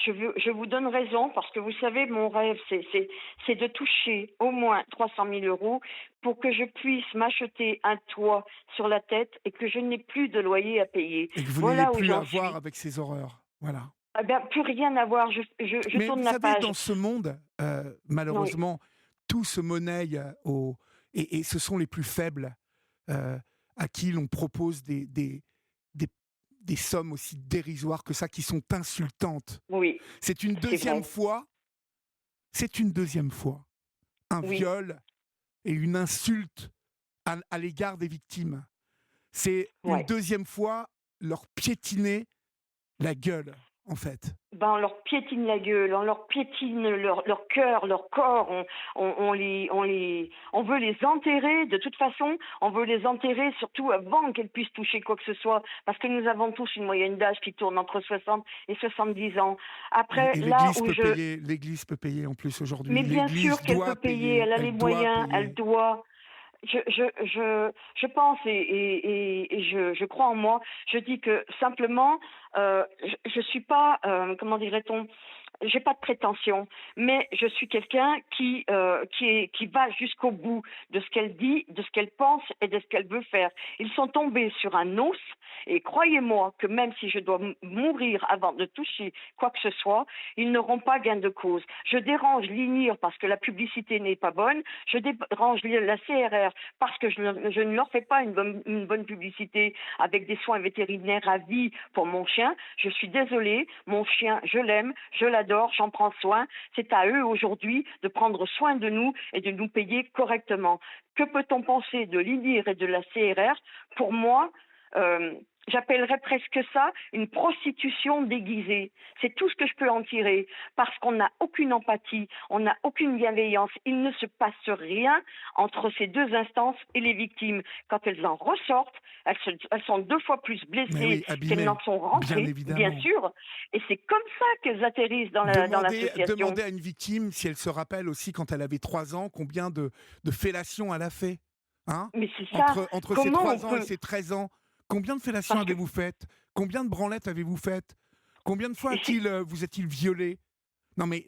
[SPEAKER 3] Je vous donne raison parce que vous savez, mon rêve, c'est de toucher au moins 300 000 euros pour que je puisse m'acheter un toit sur la tête et que je n'ai plus de loyer à payer.
[SPEAKER 1] Et que vous n'ayez
[SPEAKER 3] Voilà où
[SPEAKER 1] plus à
[SPEAKER 3] j'en suis.
[SPEAKER 1] voir avec ces horreurs. Voilà.
[SPEAKER 3] Eh ben, plus rien à voir. Je
[SPEAKER 1] Mais
[SPEAKER 3] tourne
[SPEAKER 1] vous
[SPEAKER 3] la
[SPEAKER 1] savez,
[SPEAKER 3] page.
[SPEAKER 1] dans ce monde,
[SPEAKER 3] Oui,
[SPEAKER 1] malheureusement, tout se monnaie et ce sont les plus faibles euh, à qui l'on propose des, des sommes aussi dérisoires que ça, qui sont insultantes.
[SPEAKER 3] oui,
[SPEAKER 1] C'est une
[SPEAKER 3] c'est
[SPEAKER 1] deuxième
[SPEAKER 3] vrai.
[SPEAKER 1] fois, c'est une deuxième fois, un
[SPEAKER 3] Oui,
[SPEAKER 1] viol et une insulte à l'égard des victimes. C'est une
[SPEAKER 3] ouais.
[SPEAKER 1] deuxième fois leur piétiner la gueule, en fait.
[SPEAKER 3] Ben, on leur piétine la gueule, on leur piétine leur cœur, leur corps, on veut les enterrer, de toute façon, on veut les enterrer surtout avant qu'elles puissent toucher quoi que ce soit, parce que nous avons tous une moyenne d'âge qui tourne entre 60 et 70 ans. Après,
[SPEAKER 1] Et
[SPEAKER 3] là où je...
[SPEAKER 1] l'Église peut payer en plus aujourd'hui.
[SPEAKER 3] Mais bien sûr
[SPEAKER 1] L'Église
[SPEAKER 3] qu'elle
[SPEAKER 1] doit
[SPEAKER 3] peut payer, elle a les
[SPEAKER 1] elle doit
[SPEAKER 3] moyens, elle
[SPEAKER 1] payer.
[SPEAKER 3] doit... je pense et je crois en moi. Je dis que simplement, je suis pas, comment dirait-on, j'ai pas de prétention, mais je suis quelqu'un qui va jusqu'au bout de ce qu'elle dit, de ce qu'elle pense et de ce qu'elle veut faire. Ils sont tombés sur un os et croyez-moi que même si je dois mourir avant de toucher quoi que ce soit, ils n'auront pas gain de cause. Je dérange l'INIR parce que la publicité n'est pas bonne, je dérange la CRR parce que je ne leur fais pas une bonne publicité avec des soins vétérinaires à vie pour mon chien. Je suis désolée, mon chien, je l'aime, je l'adore, j'en prends soin. C'est à eux aujourd'hui de prendre soin de nous et de nous payer correctement. Que peut-on penser de l'INIR et de la CRR? Pour moi, j'appellerais presque ça une prostitution déguisée. C'est tout ce que je peux en tirer, parce qu'on n'a aucune empathie, on n'a aucune bienveillance. Il ne se passe rien entre ces deux instances et les victimes. Quand elles en ressortent, elles sont 2 fois plus
[SPEAKER 1] Mais
[SPEAKER 3] blessées
[SPEAKER 1] oui,
[SPEAKER 3] qu'elles
[SPEAKER 1] abîmé,
[SPEAKER 3] n'en sont
[SPEAKER 1] bien
[SPEAKER 3] rentrées, bien
[SPEAKER 1] évidemment.
[SPEAKER 3] sûr. Et c'est comme ça qu'elles atterrissent dans l'association.
[SPEAKER 1] Demandez à une victime si elle se rappelle aussi quand elle avait 3 ans combien de fellations elle a fait. Hein,
[SPEAKER 3] Mais c'est ça.
[SPEAKER 1] entre ses
[SPEAKER 3] Comment on
[SPEAKER 1] 3 ans et
[SPEAKER 3] peut...
[SPEAKER 1] ses 13 ans, combien de fellations
[SPEAKER 3] Parce que...
[SPEAKER 1] avez-vous faites? Combien de branlettes avez-vous faites? Combien de fois vous a-t-il violé? Non mais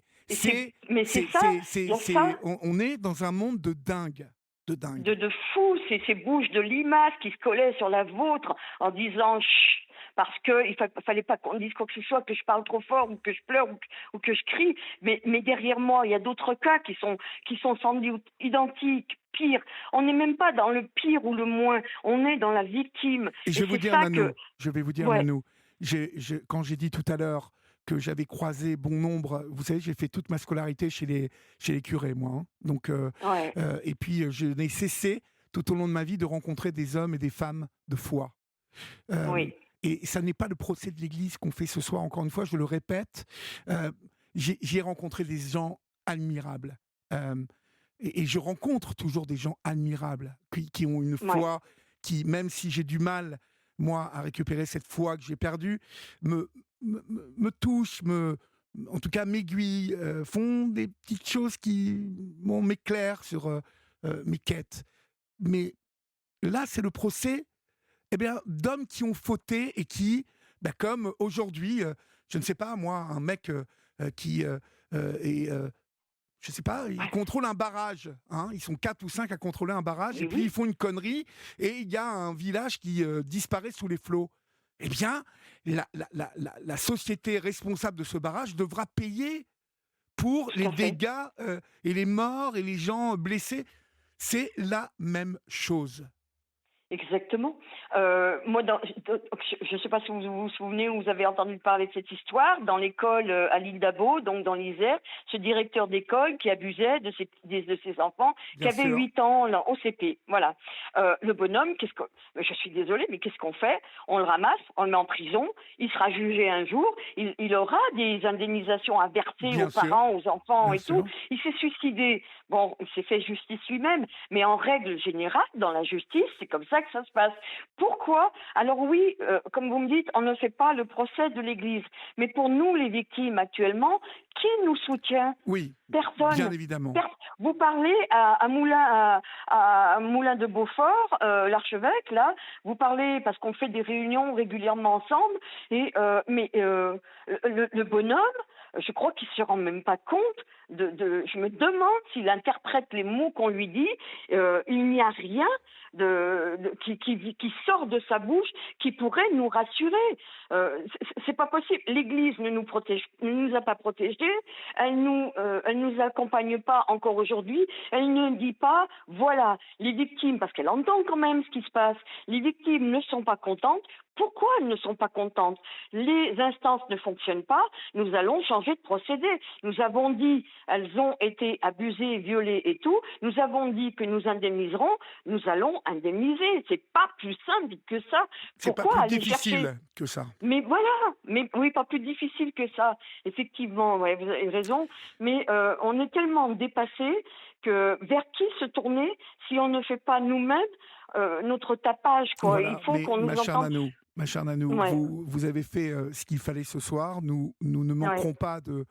[SPEAKER 3] mais c'est ça.
[SPEAKER 1] on est dans un monde de dingue. De dingue.
[SPEAKER 3] De fou, ces bouches de limaces qui se collaient sur la vôtre en disant chut, parce qu'il fallait pas qu'on dise quoi que ce soit, que je parle trop fort ou que je pleure ou que je crie. Mais derrière moi, il y a d'autres cas qui sont sans doute identiques, pire. On n'est même pas dans le pire ou le moins, on est dans la victime.
[SPEAKER 1] Et je vais vous dire, Nanou, quand j'ai dit tout à l'heure que j'avais croisé bon nombre, vous savez, j'ai fait toute ma scolarité chez les curés, moi. Hein. Donc, et puis, je n'ai cessé tout au long de ma vie de rencontrer des hommes et des femmes de foi.
[SPEAKER 3] Oui.
[SPEAKER 1] Et ça n'est pas le procès de l'Église qu'on fait ce soir, encore une fois, je le répète. J'ai rencontré des gens admirables. Et je rencontre toujours des gens admirables qui ont une foi qui, même si j'ai du mal, moi, à récupérer cette foi que j'ai perdue, me touchent, en tout cas m'aiguillent, font des petites choses qui m'éclairent sur mes quêtes. Mais là, c'est le procès d'hommes qui ont fauté et qui, comme aujourd'hui, je ne sais pas, moi, un mec qui est... je sais pas, ils contrôlent un barrage. Hein, ils sont 4 ou 5 à contrôler un barrage, et puis ils font une connerie, et il y a un village qui disparaît sous les flots. Eh bien, la société responsable de ce barrage devra payer pour les dégâts et les morts et les gens blessés. C'est la même chose.
[SPEAKER 3] Exactement. Moi, je ne sais pas si vous vous souvenez ou vous avez entendu parler de cette histoire. Dans l'école à l'île d'Abo, donc dans l'Isère, ce directeur d'école qui abusait de ses enfants qui avaient 8 ans là, au CP. Voilà. Le bonhomme, je suis désolée, mais qu'est-ce qu'on fait? On le ramasse, on le met en prison, il sera jugé un jour, il aura des indemnisations à verser aux parents, aux enfants et tout. Il s'est suicidé. Bon, il s'est fait justice lui-même, mais en règle générale, dans la justice, c'est comme ça que ça se passe. Pourquoi? Alors oui, comme vous me dites, on ne fait pas le procès de l'Église. Mais pour nous, les victimes actuellement, qui nous soutient?
[SPEAKER 1] Oui,
[SPEAKER 3] personne.
[SPEAKER 1] Bien évidemment.
[SPEAKER 3] Vous parlez à Moulin de Beaufort, l'archevêque, là, vous parlez, parce qu'on fait des réunions régulièrement ensemble, mais le bonhomme, je crois qu'il ne se rend même pas compte je me demande s'il interprète les mots qu'on lui dit. Il n'y a rien qui sort de sa bouche qui pourrait nous rassurer. C'est pas possible. L'Église ne nous a pas protégés. Elle nous accompagne pas encore aujourd'hui. Elle ne dit pas, voilà, les victimes, parce qu'elle entend quand même ce qui se passe. Les victimes ne sont pas contentes. Pourquoi elles ne sont pas contentes? Les instances ne fonctionnent pas, nous allons changer de procédé. Nous avons dit, elles ont été abusées, violées et tout, nous avons dit que nous indemniserons, nous allons indemniser. C'est pas plus simple que ça.
[SPEAKER 1] C'est pas plus difficile que ça.
[SPEAKER 3] Mais voilà, oui, pas plus difficile que ça. Effectivement, ouais, vous avez raison, mais on est tellement dépassés que vers qui se tourner si on ne fait pas nous-mêmes notre tapage, quoi. Il faut qu'on nous entende.
[SPEAKER 1] ma chère Nanou.
[SPEAKER 3] Ouais,
[SPEAKER 1] Vous avez fait ce qu'il fallait ce soir. Nous ne
[SPEAKER 3] ouais,
[SPEAKER 1] manquerons pas de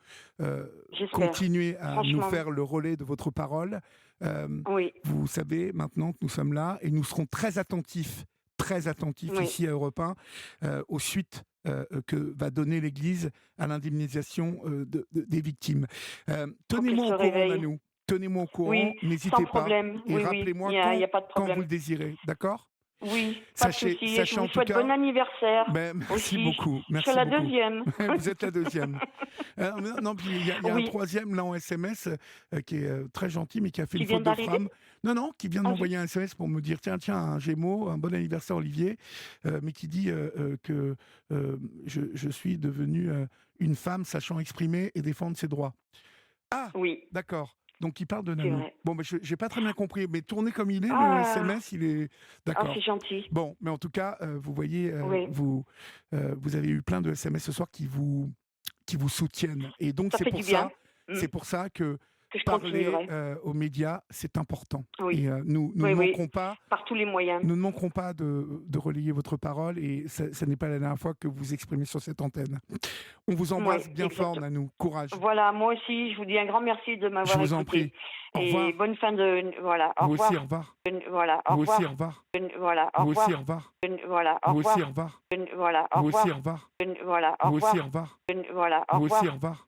[SPEAKER 3] j'espère.
[SPEAKER 1] continuer à nous
[SPEAKER 3] Franchement,
[SPEAKER 1] faire le relais de votre parole. Euh,
[SPEAKER 3] oui,
[SPEAKER 1] vous savez maintenant que nous sommes là et nous serons très attentifs
[SPEAKER 3] oui.
[SPEAKER 1] ici à Europe 1 aux suites que va donner l'Église à l'indemnisation des victimes.
[SPEAKER 3] Faut qu'elle
[SPEAKER 1] Tenez-moi
[SPEAKER 3] se
[SPEAKER 1] au courant,
[SPEAKER 3] réveille.
[SPEAKER 1] Nanou. Tenez-moi au courant,
[SPEAKER 3] Oui, sans
[SPEAKER 1] n'hésitez pas
[SPEAKER 3] problème.
[SPEAKER 1] et
[SPEAKER 3] Oui, oui,
[SPEAKER 1] rappelez-moi
[SPEAKER 3] il y a pas de
[SPEAKER 1] quand vous le
[SPEAKER 3] problème.
[SPEAKER 1] désirez, d'accord?
[SPEAKER 3] Oui, pas de
[SPEAKER 1] Sachez,
[SPEAKER 3] souci et je
[SPEAKER 1] sachez
[SPEAKER 3] vous
[SPEAKER 1] en tout
[SPEAKER 3] souhaite bon
[SPEAKER 1] cas,
[SPEAKER 3] anniversaire
[SPEAKER 1] ben, merci
[SPEAKER 3] aussi.
[SPEAKER 1] beaucoup,
[SPEAKER 3] Je serai
[SPEAKER 1] merci
[SPEAKER 3] la
[SPEAKER 1] beaucoup.
[SPEAKER 3] deuxième.
[SPEAKER 1] Vous êtes la deuxième. Non, non, puis il y a un
[SPEAKER 3] Oui,
[SPEAKER 1] troisième là en SMS qui est très gentil, mais qui a fait
[SPEAKER 3] qui
[SPEAKER 1] une
[SPEAKER 3] vient
[SPEAKER 1] faute de
[SPEAKER 3] d'arriver?
[SPEAKER 1] frappe. Non, non, qui vient de
[SPEAKER 3] Ah
[SPEAKER 1] m'envoyer un SMS pour me dire tiens, un Gémeaux, un bon anniversaire Olivier, mais qui dit que je suis devenue une femme sachant exprimer et défendre ses droits. Ah,
[SPEAKER 3] oui,
[SPEAKER 1] d'accord. Donc il parle de
[SPEAKER 3] c'est
[SPEAKER 1] Nanou.
[SPEAKER 3] vrai.
[SPEAKER 1] Bon, mais je n'ai pas très bien compris, mais tourné comme il est, le
[SPEAKER 3] Ah,
[SPEAKER 1] SMS, il est.
[SPEAKER 3] ah c'est
[SPEAKER 1] D'accord.
[SPEAKER 3] gentil.
[SPEAKER 1] Bon, mais en tout cas, vous voyez,
[SPEAKER 3] Oui,
[SPEAKER 1] vous avez eu plein de SMS ce soir qui vous soutiennent. Et donc
[SPEAKER 3] ça fait du bien. Mm,
[SPEAKER 1] c'est pour ça que
[SPEAKER 3] que je
[SPEAKER 1] parler
[SPEAKER 3] continuerai.
[SPEAKER 1] aux médias, c'est important.
[SPEAKER 3] Oui,
[SPEAKER 1] Et nous
[SPEAKER 3] oui,
[SPEAKER 1] ne
[SPEAKER 3] oui,
[SPEAKER 1] manquerons pas.
[SPEAKER 3] par tous les moyens.
[SPEAKER 1] Nous ne manquerons pas de relayer votre parole et ça n'est pas la dernière fois que vous exprimez sur cette antenne. On vous
[SPEAKER 3] Oui,
[SPEAKER 1] embrasse bien fort,
[SPEAKER 3] exactement.
[SPEAKER 1] Nanou. Courage.
[SPEAKER 3] Voilà, moi aussi, je vous dis un grand merci de
[SPEAKER 1] Je
[SPEAKER 3] m'avoir
[SPEAKER 1] vous en
[SPEAKER 3] écouté.
[SPEAKER 1] prie. Au
[SPEAKER 3] Et
[SPEAKER 1] revoir.
[SPEAKER 3] bonne fin de... Voilà, au
[SPEAKER 1] Vous aussi, au
[SPEAKER 3] revoir.
[SPEAKER 1] revoir.
[SPEAKER 3] Voilà, au
[SPEAKER 1] Vous aussi, au
[SPEAKER 3] revoir.
[SPEAKER 1] revoir.
[SPEAKER 3] Voilà, au
[SPEAKER 1] Vous aussi, au
[SPEAKER 3] revoir.
[SPEAKER 1] revoir.
[SPEAKER 3] Voilà, au
[SPEAKER 1] Vous aussi, au
[SPEAKER 3] revoir.
[SPEAKER 1] revoir.
[SPEAKER 3] Voilà, au
[SPEAKER 1] Vous aussi, au
[SPEAKER 3] revoir.
[SPEAKER 1] revoir.
[SPEAKER 3] Voilà, au
[SPEAKER 1] Vous aussi,
[SPEAKER 3] revoir.
[SPEAKER 1] au revoir.
[SPEAKER 3] Voilà, au
[SPEAKER 1] Vous aussi, au
[SPEAKER 3] revoir.
[SPEAKER 1] revoir.